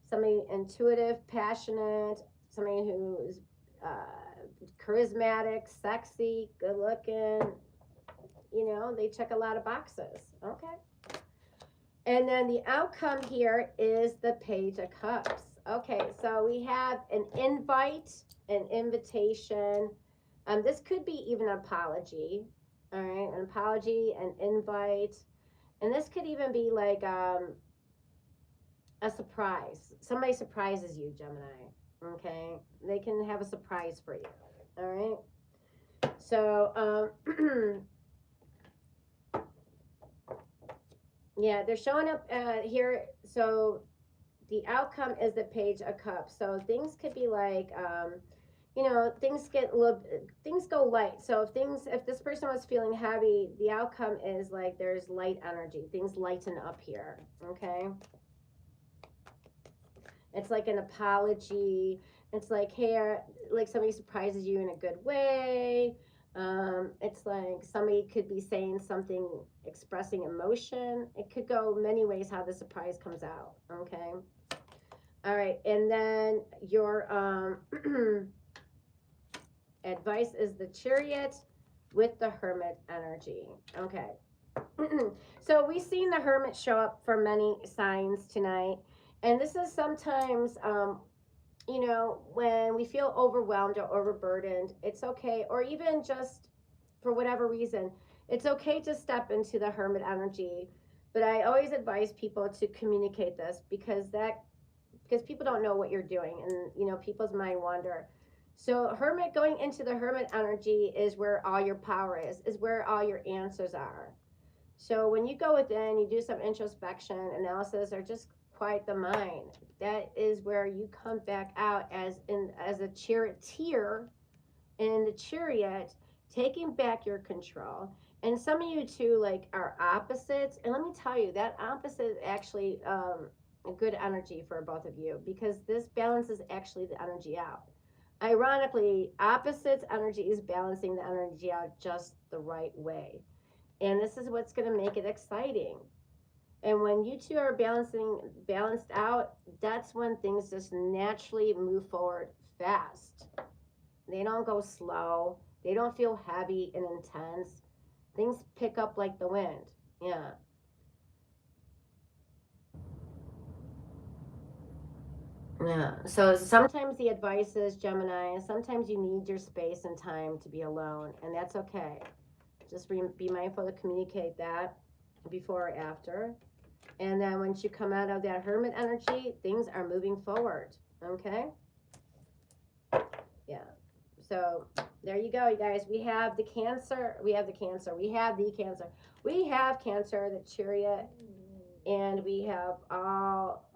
somebody intuitive, passionate, somebody who's charismatic, sexy, good looking. You know, they check a lot of boxes. Okay. And then the outcome here is the Page of Cups. Okay, so we have an invite, an invitation. This could be even an apology. All right, an apology, an invite. And this could even be like a surprise. Somebody surprises you, Gemini. Okay, they can have a surprise for you. All right. So, yeah, they're showing up here. So the outcome is the Page of Cups. So things could be like, you know, things get a little, things go light. So if this person was feeling heavy, the outcome is like there's light energy. Things lighten up here. Okay. It's like an apology. It's like, hey, like somebody surprises you in a good way. It's like somebody could be saying something, expressing emotion. It could go many ways how the surprise comes out. Okay. All right. And then your advice is the Chariot with the Hermit energy. Okay. So we've seen the Hermit show up for many signs tonight. And this is sometimes, you know, when we feel overwhelmed or overburdened, it's okay. Or even just for whatever reason, it's okay to step into the Hermit energy. But I always advise people to communicate this because people don't know what you're doing, and you know, people's mind wander. So Hermit, going into the Hermit energy is where all your power is where all your answers are. So when you go within, you do some introspection, analysis, or just quiet the mind. That is where you come back out as a charioteer in the chariot, taking back your control. And some of you too, like, are opposites. And let me tell you, that opposite is actually a good energy for both of you, because this balances actually the energy out. Ironically, opposites energy is balancing the energy out just the right way. And this is what's going to make it exciting. And when you two are balanced out, that's when things just naturally move forward fast. They don't go slow. They don't feel heavy and intense. Things pick up like the wind. Yeah. Yeah. So sometimes the advice is, Gemini, sometimes you need your space and time to be alone, and that's okay. Just be mindful to communicate that before or after. And then once you come out of that Hermit energy, things are moving forward. Okay? Yeah. So there you go, you guys. We have the Cancer. We have the Cancer. We have the Cancer. We have Cancer, the Chariot, and we have all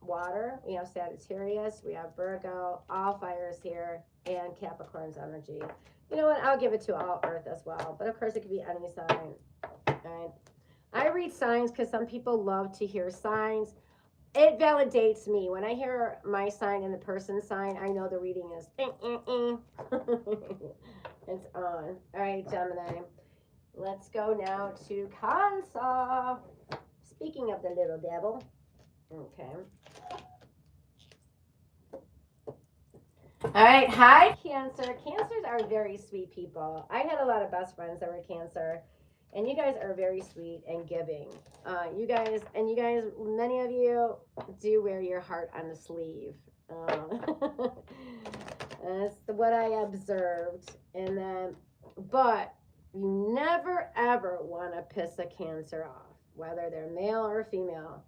water. We have Sagittarius. We have Virgo. All fires here, and Capricorn's energy. You know what? I'll give it to all Earth as well. But of course, it could be any sign. All right. I read signs because some people love to hear signs. It validates me. When I hear my sign and the person's sign, I know the reading is It's on. All right, Gemini. Let's go now to Cancer. Speaking of the little devil. Okay. All right. Hi, Cancer. Cancers are very sweet people. I had a lot of best friends that were Cancer. And you guys are very sweet and giving. You guys, many of you do wear your heart on the sleeve. That's what I observed. And then, but you never ever want to piss a Cancer off, whether they're male or female.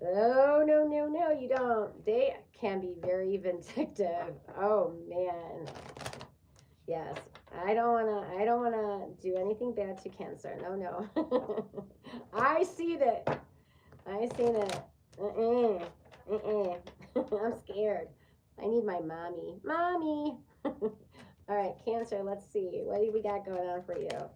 Oh, no, no, no, you don't. They can be very vindictive. Oh, man. Yes. I don't wanna do anything bad to Cancer. No, no. I see that. I see that. I'm scared. I need my mommy. Mommy. All right, Cancer, let's see. What do we got going on for you?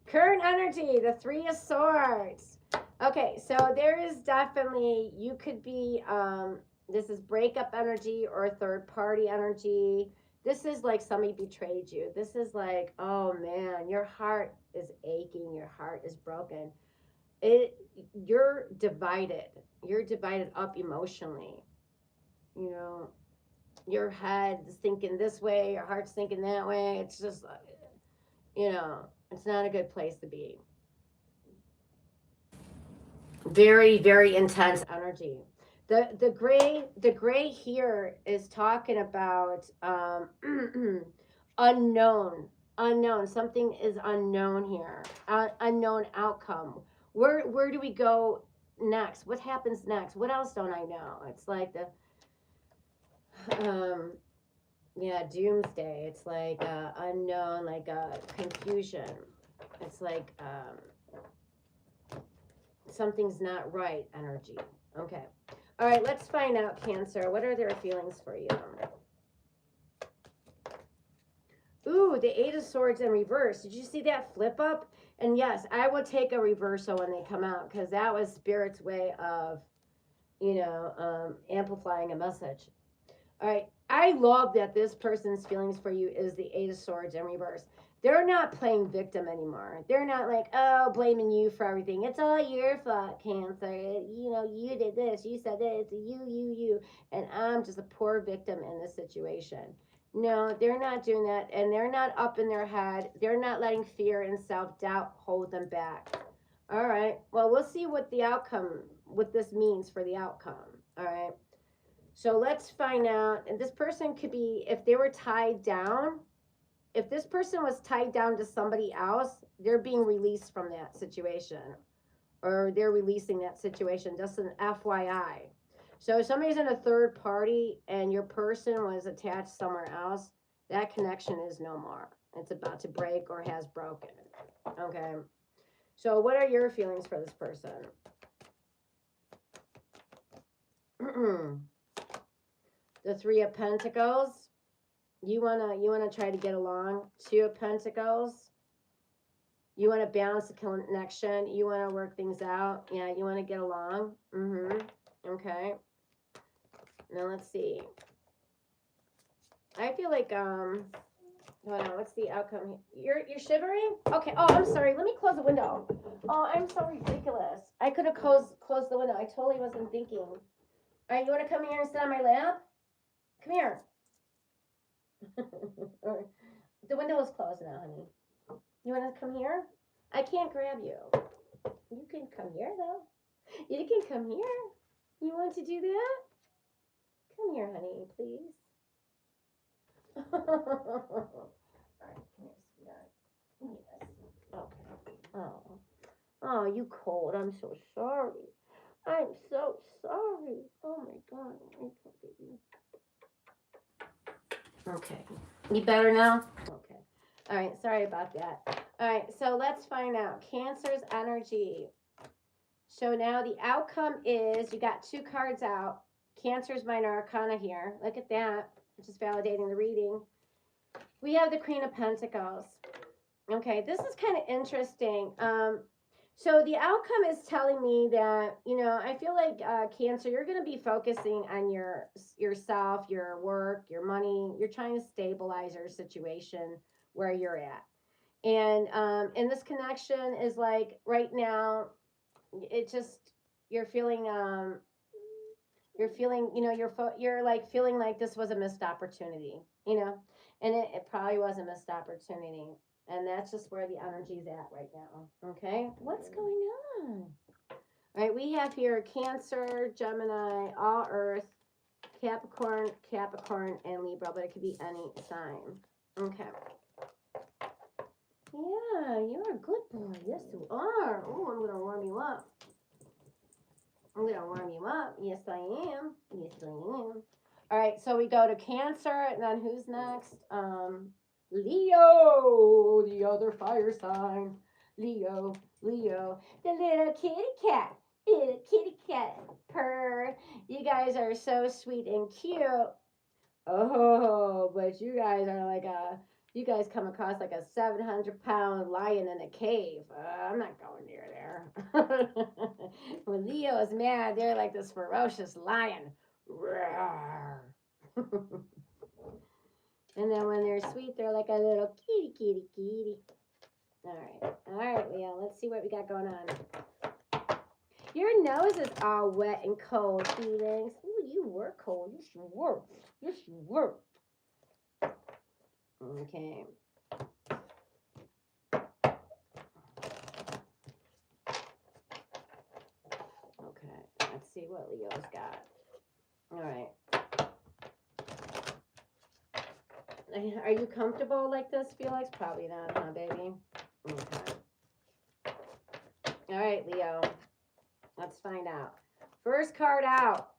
Current energy, the Three of Swords. Okay, so there is definitely, you could be, this is breakup energy or third party energy. This is like somebody betrayed you. This is like, oh man, your heart is aching. Your heart is broken. It, you're divided. You're divided up emotionally. You know, your head's thinking this way, your heart's thinking that way. It's just, you know, it's not a good place to be. Very, very intense energy. The gray here is talking about unknown, unknown. Something is unknown here. Unknown outcome. Where do we go next? What happens next? What else don't I know? It's like the yeah, doomsday. It's like unknown, like confusion. It's like something's not right energy. Okay. All right, let's find out, Cancer. What are their feelings for you? Ooh, the Eight of Swords in reverse. Did you see that flip up? And yes, I will take a reversal when they come out because that was Spirit's way of, amplifying a message. All right. I love that this person's feelings for you is the Eight of Swords in reverse. They're not playing victim anymore. They're not like, oh, blaming you for everything. It's all your fault, Cancer. You did this. You said this. You. And I'm just a poor victim in this situation. No, they're not doing that. And they're not up in their head. They're not letting fear and self-doubt hold them back. All right. Well, we'll see what this means for the outcome. All right. So let's find out. And this person could be, if they were tied down, if this person was tied down to somebody else, they're being released from that situation, or they're releasing that situation. Just an FYI. So if somebody's in a third party and your person was attached somewhere else, that connection is no more. It's about to break or has broken. Okay. So what are your feelings for this person? The Three of Pentacles. You wanna try to get along. Two of Pentacles. You want to balance the connection. You want to work things out. Yeah, you want to get along. Okay. Now let's see. I feel like hold on, what's the outcome here? You're shivering? Okay. Oh, I'm sorry. Let me close the window. Oh, I'm so ridiculous. I could have closed the window. I totally wasn't thinking. All right, you want to come here and sit on my lap? Come here. The window is closed now, honey. You want to come here? I can't grab you. You can come here, though. You can come here. You want to do that? Come here, honey, please. All right, come here, sweetheart. Yes. Okay. Oh, you cold. I'm so sorry. I'm so sorry. Oh my God. Okay. You better now? Okay. All right. Sorry about that. All right. So let's find out. Cancer's energy. So now the outcome is you got two cards out. Cancer's minor arcana here. Look at that. Just validating the reading. We have the Queen of Pentacles. Okay. This is kind of interesting. So the outcome is telling me that, I feel like Cancer, you're going to be focusing on yourself, your work, your money. You're trying to stabilize your situation where you're at. And this connection is like right now, it just, you're feeling, you're like feeling like this was a missed opportunity, and it probably was a missed opportunity. And that's just where the energy's at right now. Okay. What's going on? All right. We have here Cancer, Gemini, all Earth, Capricorn, and Libra, but it could be any sign. Okay. Yeah, you're a good boy. Yes, you are. Oh, I'm going to warm you up. Yes, I am. All right. So we go to Cancer, and then who's next? Leo, the other fire sign. Leo, the little kitty cat, purr. You guys are so sweet and cute. Oh, but you guys are like you guys come across like a 700-pound lion in a cave. I'm not going near there. When Leo is mad, they're like this ferocious lion. And then when they're sweet, they're like a little kitty, kitty, kitty. All right, Leo. Let's see what we got going on. Your nose is all wet and cold, feelings. Ooh, you were cold. Yes, you were. Yes, you were. Okay. Okay. Let's see what Leo's got. All right. Are you comfortable like this, Felix? Probably not, huh, baby? Okay. All right, Leo. Let's find out. First card out.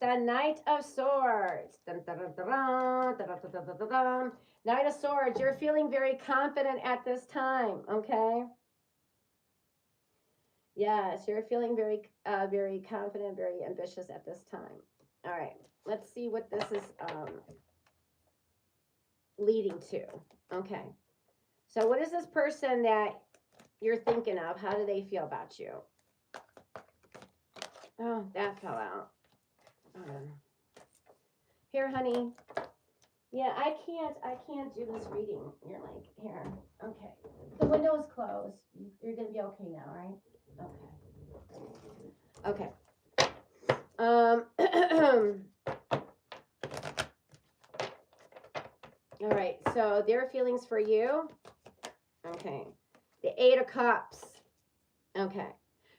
The Knight of Swords. Dun, dun, dun, dun, dun, dun, dun, dun, dun, dun. Knight of Swords. You're feeling very confident at this time, okay? Yes, you're feeling very confident, very ambitious at this time. All right. Let's see what this is leading to. Okay. So what is this person that you're thinking of? How do they feel about you? Oh, that fell out. Here, honey. Yeah, I can't do this reading. You're like, here. Okay. The window is closed. You're gonna be okay now, right? Okay. All right, so their feelings for you. Okay. The Eight of Cups. Okay.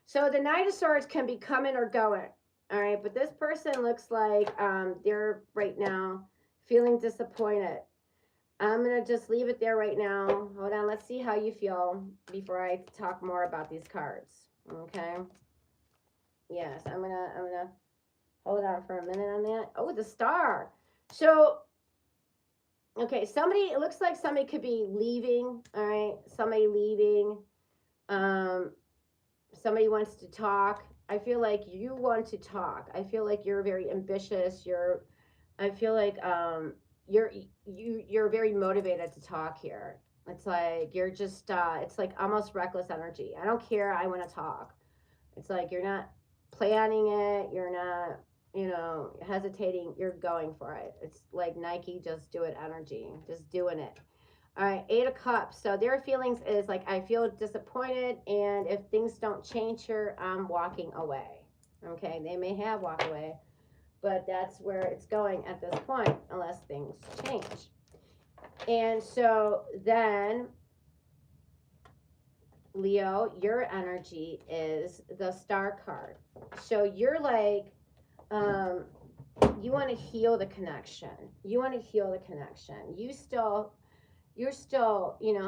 So the Knight of Swords can be coming or going. All right, but this person looks like they're right now feeling disappointed. I'm going to just leave it there right now. Hold on, let's see how you feel before I talk more about these cards. Okay? Yes, I'm going to hold on for a minute on that. Oh, the Star. So okay, it looks like somebody could be leaving, all right? Somebody leaving. Somebody wants to talk. I feel like you want to talk. I feel like you're very ambitious. I feel like you're very motivated to talk here. It's like you're just it's like almost reckless energy. I don't care. I want to talk. It's like you're not planning it. You're not, hesitating. You're going for it. It's like Nike, just do it energy. Just doing it. All right, Eight of Cups. So their feelings is like, I feel disappointed, and if things don't change here, I'm walking away. Okay, they may have walked away, but that's where it's going at this point, unless things change. And so then, Leo, your energy is the Star card. So you're like, you want to heal the connection. You want to heal the connection. You're still,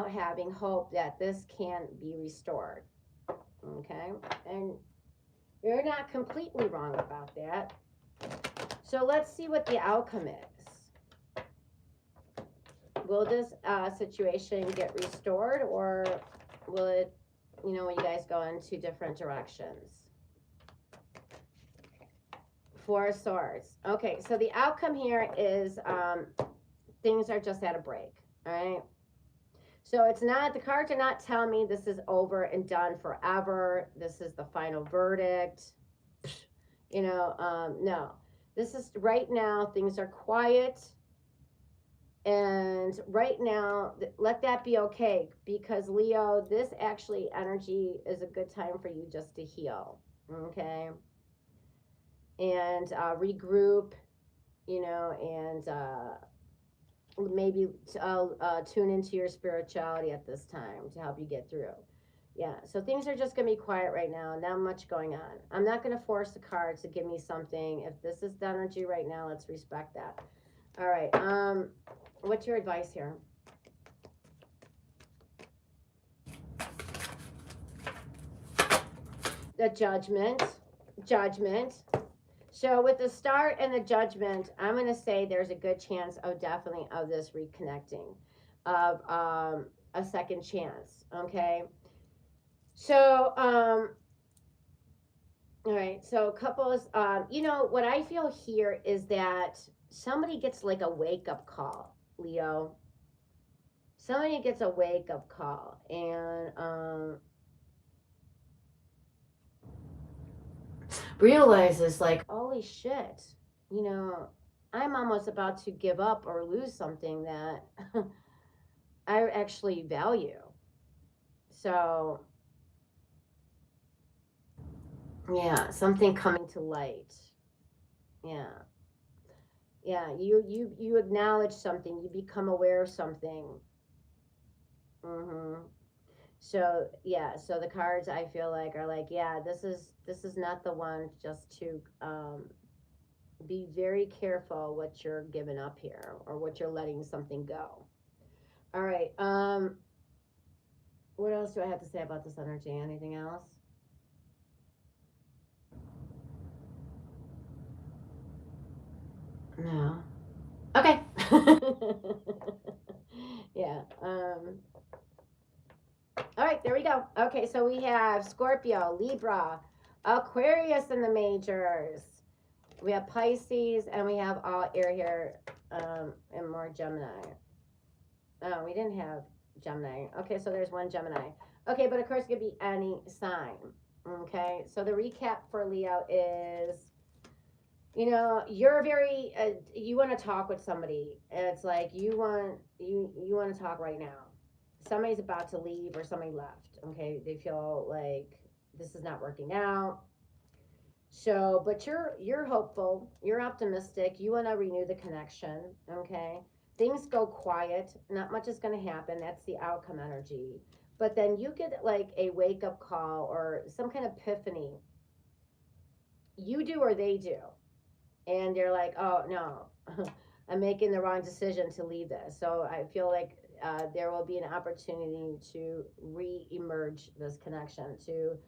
having hope that this can be restored. Okay? And you're not completely wrong about that. So let's see what the outcome is. Will this situation get restored, or will it, you guys go in two different directions? Four of Swords. Okay, so the outcome here is things are just at a break. All right. So it's not, the cards are not telling me this is over and done forever. This is the final verdict. No. This is right now, things are quiet. And right now, let that be okay. Because Leo, this actually energy is a good time for you just to heal. Okay. And regroup, and maybe tune into your spirituality at this time to help you get through. Yeah, so things are just going to be quiet right now. Not much going on. I'm not going to force the cards to give me something. If this is the energy right now, let's respect that. All right. What's your advice here? The Judgment. So with the Star and the Judgment, I'm going to say there's a good chance of definitely of this reconnecting, of a second chance. Okay. So, all right. So couples, what I feel here is that somebody gets like a wake up call, Leo. Somebody gets a wake up call, and realizes like, holy shit, I'm almost about to give up or lose something that I actually value. So, yeah, something coming to light. Yeah. Yeah, you acknowledge something, you become aware of something. Mhm. So, yeah, so the cards I feel like are like, yeah, this is not the one, just to be very careful what you're giving up here or what you're letting something go. All right. What else do I have to say about this energy? Anything else? No. Okay. Yeah. All right, there we go. Okay, so we have Scorpio, Libra, Aquarius in the majors. We have Pisces, and we have all air here, and more Gemini. Oh, we didn't have Gemini. Okay, so there's one Gemini. Okay, but of course it could be any sign. Okay, so the recap for Leo is, you're very, you want to talk with somebody. It's like you want to talk right now. Somebody's about to leave or somebody left. Okay, they feel like this is not working out. So, but you're hopeful, you're optimistic, you want to renew the connection, okay? Things go quiet, not much is going to happen. That's the outcome energy. But then you get like a wake up call or some kind of epiphany. You do or they do. And they're like, "Oh, no. I'm making the wrong decision to leave this." So, I feel like there will be an opportunity to re-emerge this connection, to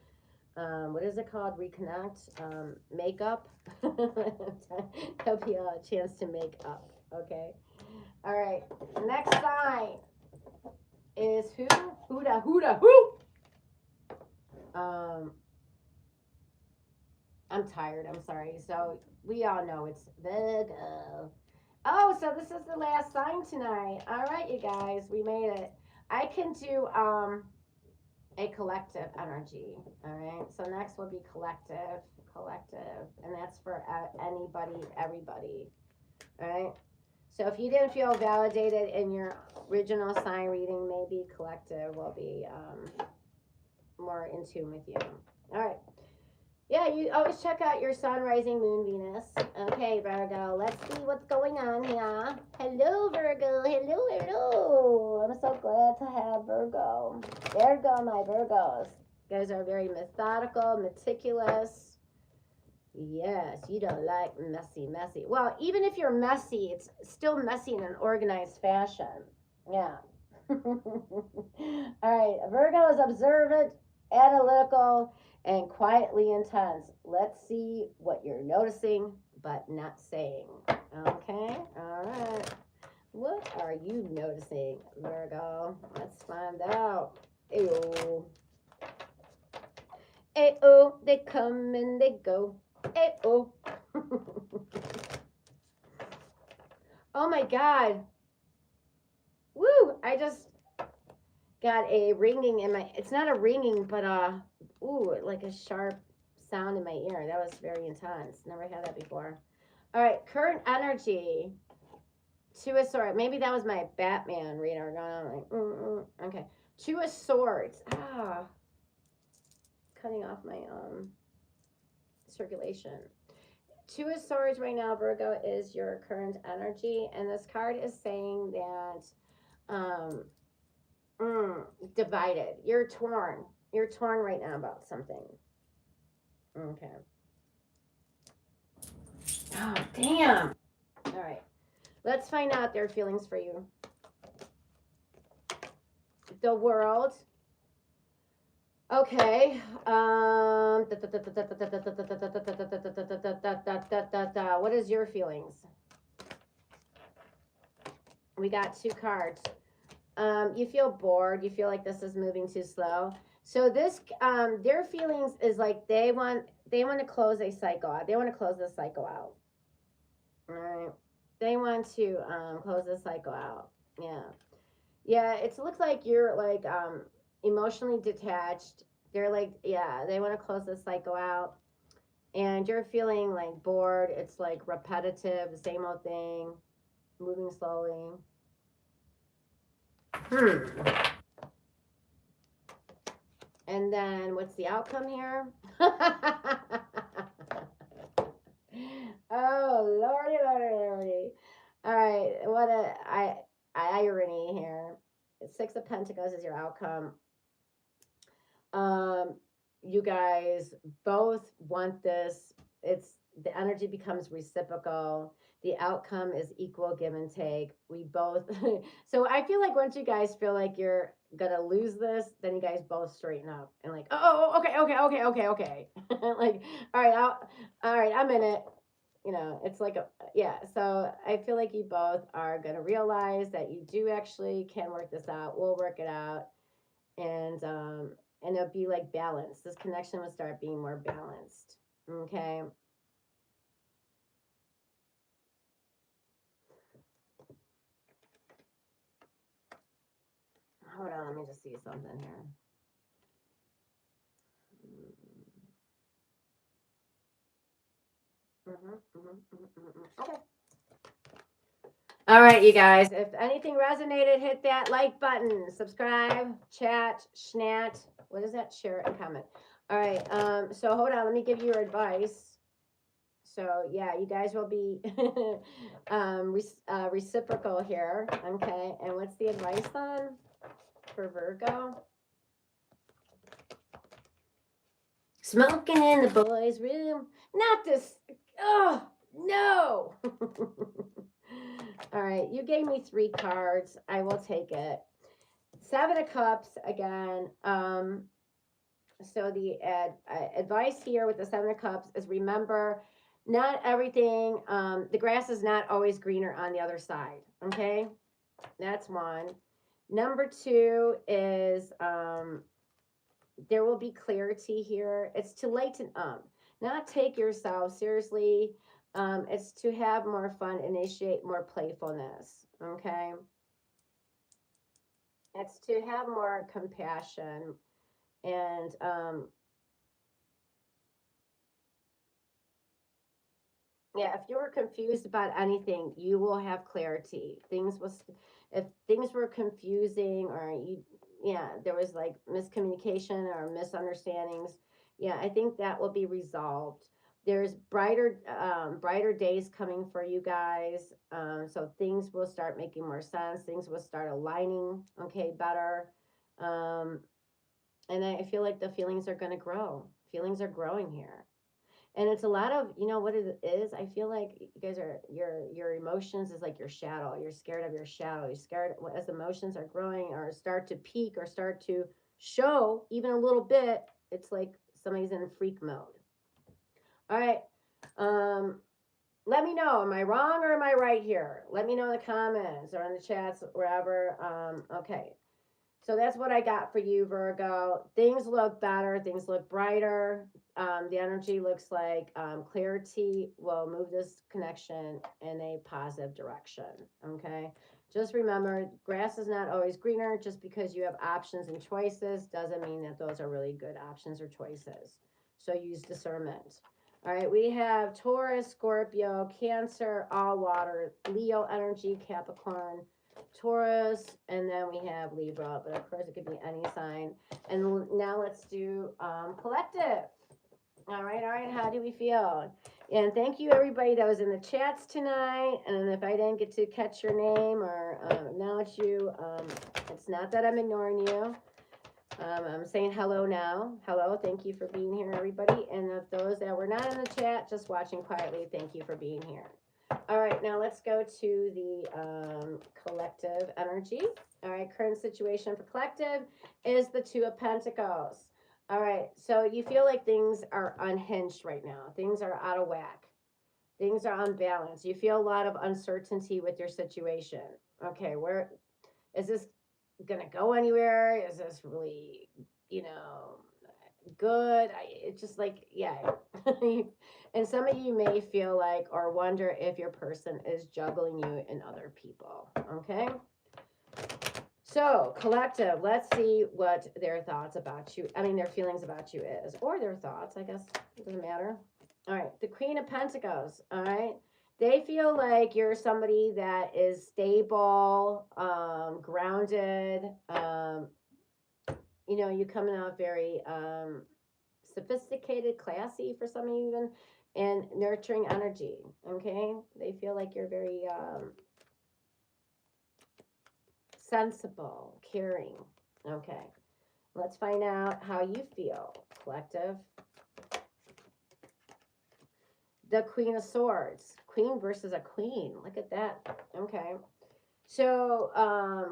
what is it called? Reconnect, make up. There'll be a chance to make up. Okay. All right. Next sign is who? Huda, Huda, who? Um, I'm tired. I'm sorry. So we all know it's Virgo. Oh, so this is the last sign tonight. All right, you guys, we made it. I can do a collective energy. All right. So next will be collective, and that's for anybody, everybody. All right. So if you didn't feel validated in your original sign reading, maybe collective will be more in tune with you. All right. Yeah, you always check out your sun, rising, moon, Venus. Okay, Virgo, let's see what's going on here. Hello, Virgo. Hello, hello. I'm so glad to have Virgo. There go my Virgos. You guys are very methodical, meticulous. Yes, you don't like messy. Well, even if you're messy, it's still messy in an organized fashion. Yeah. All right, Virgo is observant, analytical, and quietly intense. Let's see what you're noticing but not saying. Okay, all right. What are you noticing, Virgo? Let's find out. Ew. Ayo, they come and they go. Ayo. Oh my God. Woo! I just got a ringing in my, it's not a ringing, but ooh, like a sharp sound in my ear. That was very intense. Never had that before. All right, current energy. Two of Swords. Maybe that was my Batman reader going on like, okay. Two of Swords. Cutting off my circulation. Two of Swords right now, Virgo, is your current energy, and this card is saying that divided. You're torn. You're torn right now about something. Okay. Oh, damn. All right. Let's find out their feelings for you. The World. Okay. What is your feelings? We got two cards. You feel bored. You feel like this is moving too slow. So this, their feelings is like they want to close a cycle out. They want to close this cycle out. All right. They want to close this cycle out. Yeah. Yeah. It looks like you're like emotionally detached. They're like, yeah, they want to close this cycle out. and you're feeling like bored. It's like repetitive, the same old thing, moving slowly. And then what's the outcome here? Oh, lordy, lordy, lordy. All right, what a irony here. Six of Pentacles is your outcome. Um, you guys both want this. It's the energy becomes reciprocal. The outcome is equal give and take. We both so I feel like once you guys feel like you're gonna lose this, then you guys both straighten up and like, okay. Like, all right, I'm in it. You know, it's like a yeah. So I feel like you both are gonna realize that you do actually can work this out. We'll work it out, and it'll be like balanced. This connection will start being more balanced. Okay. Hold on, let me just see something here. Okay. All right, you guys. If anything resonated, hit that like button, subscribe, chat, schnat. What is that? Share and comment. All right. So hold on. Let me give you your advice. So yeah, you guys will be reciprocal here. Okay. And what's the advice then for Virgo? Smoking in the boys' room. Not this. Oh no. All right, you gave me 3 cards. I will take it. 7 of Cups again. So the advice here with the 7 of Cups is remember, not everything. The grass is not always greener on the other side. Okay, that's one. Number 2 is there will be clarity here. It's to lighten up, not take yourself seriously. It's to have more fun, initiate more playfulness. Okay. It's to have more compassion and yeah, if you were confused about anything, you will have clarity. If things were confusing or yeah, there was like miscommunication or misunderstandings, yeah, I think that will be resolved. There's brighter days coming for you guys. So things will start making more sense. Things will start aligning, okay, better. Um, and I feel like the feelings are going to grow. Feelings are growing here, and it's a lot of, you know what it is. I feel like you guys are your emotions is like your shadow. You're scared of your shadow. You're scared as emotions are growing or start to peak or start to show even a little bit. It's like somebody's in freak mode. All right. um Let me know, am I wrong or am I right here? Let me know in the comments or in the chats, wherever. Okay, so that's what I got for you, Virgo. Things look better. Things look brighter. The energy looks like clarity will move this connection in a positive direction. Okay. Just remember, grass is not always greener. Just because you have options and choices doesn't mean that those are really good options or choices. So use discernment. All right. We have Taurus, Scorpio, Cancer, all water, Leo energy, Capricorn, Taurus, and then we have Libra, but of course it could be any sign. And now let's do collective. All right, how do we feel? And thank you everybody that was in the chats tonight. And if I didn't get to catch your name or acknowledge you, it's not that I'm ignoring you. I'm saying hello now. Hello, thank you for being here, everybody. And of those that were not in the chat, just watching quietly, thank you for being here. All right, now let's go to the collective energy. All right, current situation for collective is the 2 of Pentacles. All right, so you feel like things are unhinged right now. Things are out of whack. Things are unbalanced. You feel a lot of uncertainty with your situation. Okay, where is this going to go anywhere? Is this really, you know, good? It's just like, yeah. And some of you may feel like or wonder if your person is juggling you and other people. Okay. So, collective, let's see what their thoughts about you, I mean, their feelings about you is, or their thoughts, I guess. It doesn't matter. All right, the Queen of Pentacles. All right, they feel like you're somebody that is stable, grounded. You know, you coming out very sophisticated, classy for some of you even, and nurturing energy. Okay, they feel like you're very sensible, caring. Okay, let's find out how you feel, collective. The Queen of Swords. Queen versus a queen. Look at that. Okay. So,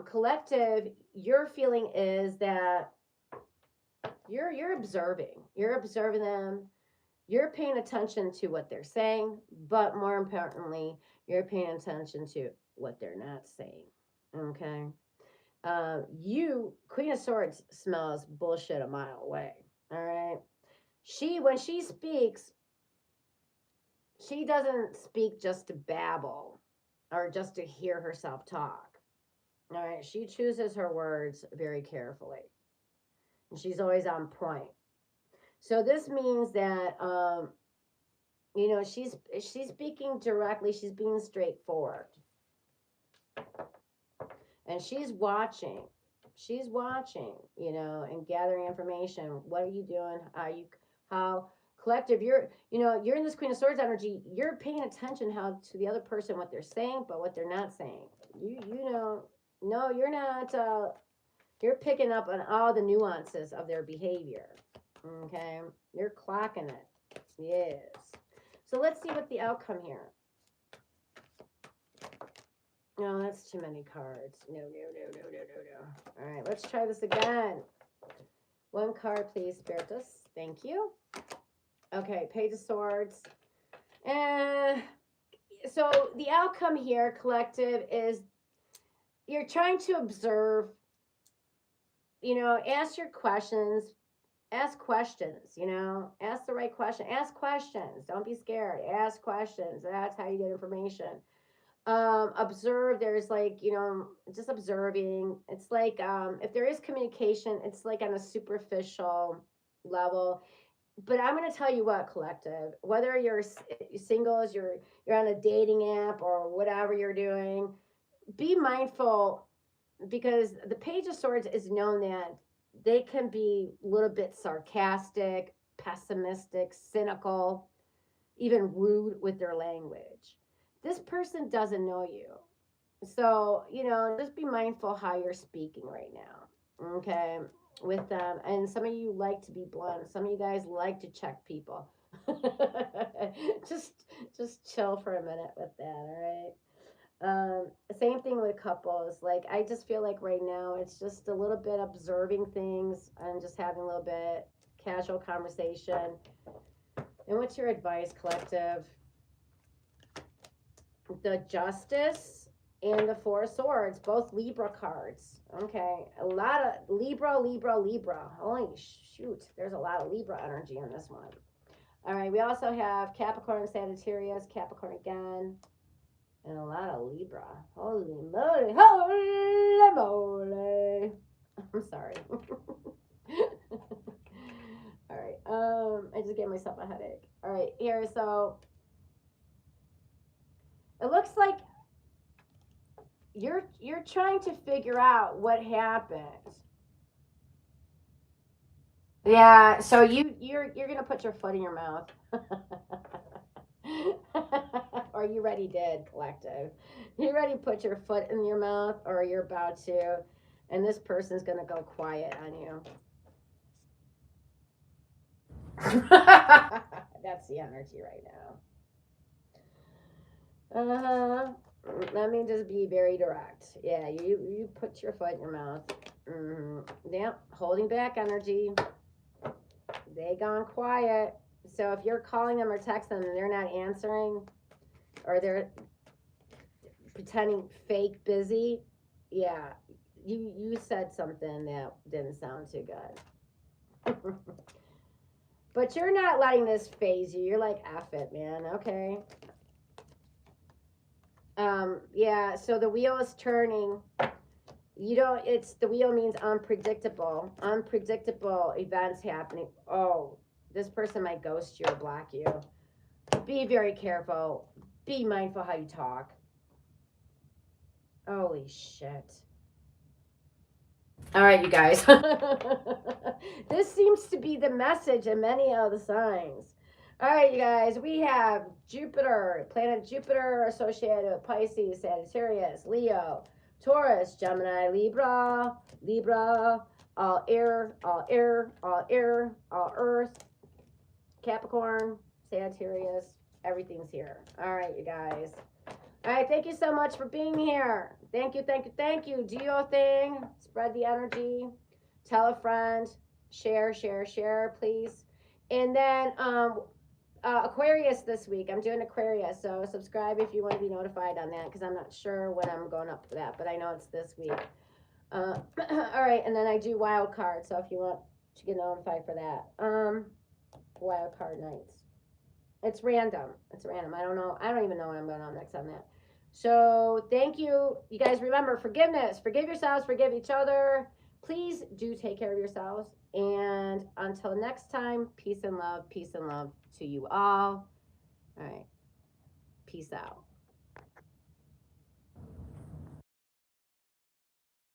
collective, your feeling is that you're observing. You're observing them. You're paying attention to what they're saying, but more importantly, you're paying attention to what they're not saying. Okay. You, Queen of Swords, smells bullshit a mile away. All right. When she speaks, she doesn't speak just to babble or just to hear herself talk. All right. She chooses her words very carefully. And she's always on point. So this means that you know, she's speaking directly, she's being straightforward. And she's watching. She's watching, you know, and gathering information. What are you doing? How collective you're in this Queen of Swords energy, you're paying attention how to the other person, what they're saying, but what they're not saying. You know, no, you're not you're picking up on all the nuances of their behavior. Okay? You're clocking it. Yes. So let's see what the outcome here. No, that's too many cards. No. All right, let's try this again. One card, please, Spiritus. Thank you. Okay, Page of Swords. And so the outcome here, collective, is you're trying to observe, you know, ask your questions. Ask questions, you know. Ask the right question. Ask questions. Don't be scared. Ask questions. That's how you get information. Observe. There's like, you know, just observing. It's like if there is communication, it's like on a superficial level. But I'm going to tell you what, collective, whether you're singles, you're on a dating app or whatever you're doing, be mindful, because the Page of Swords is known that they can be a little bit sarcastic, pessimistic, cynical, even rude with their language. This person doesn't know you. So, you know, just be mindful how you're speaking right now. Okay? With them. And some of you like to be blunt. Some of you guys like to check people. just chill for a minute with that, all right? Same thing with couples. Like, I just feel like right now it's just a little bit observing things and just having a little bit casual conversation. And what's your advice, collective? The Justice and the Four of Swords, both Libra cards. Okay, a lot of Libra. Holy shoot, there's a lot of Libra energy in this one. All right, we also have Capricorn, Sagittarius, Capricorn again, and a lot of Libra. Holy moly, holy moly. I'm sorry. All right, I just gave myself a headache. All right, here, so it looks like you're trying to figure out what happened. Yeah, so you're gonna put your foot in your mouth. Or you already did, collective. You already put your foot in your mouth, or you're about to, and this person's gonna go quiet on you. That's the energy right now. Uh-huh. Let me just be very direct. Yeah, you put your foot in your mouth. Yeah, holding back energy. They gone quiet. So if you're calling them or texting them and they're not answering, or they're pretending fake busy, yeah, you said something that didn't sound too good. But you're not letting this phase you. You're like, F it, man. Okay. Yeah, so the wheel is turning. It's the wheel means unpredictable events happening. Oh, this person might ghost you or block you. Be very careful. Be mindful how you talk. Holy shit. All right, you guys. This seems to be the message in many of the signs. All right, you guys. We have Jupiter, planet Jupiter associated with Pisces, Sagittarius, Leo, Taurus, Gemini, Libra, all air, all air, all air, all earth, Capricorn, Sagittarius. Everything's here. All right, you guys. All right, thank you so much for being here. Thank you, thank you, thank you. Do your thing. Spread the energy. Tell a friend. Share, share, share, please. And then Aquarius this week. I'm doing Aquarius, so subscribe if you want to be notified on that because I'm not sure when I'm going up for that, but I know it's this week. All right, and then I do wild card, so if you want to get notified for that. Wild card nights. It's random. It's random. I don't know. I don't even know what I'm going on next on that. So thank you. You guys remember forgiveness. Forgive yourselves. Forgive each other. Please do take care of yourselves. And until next time, peace and love to you all. All right. Peace out.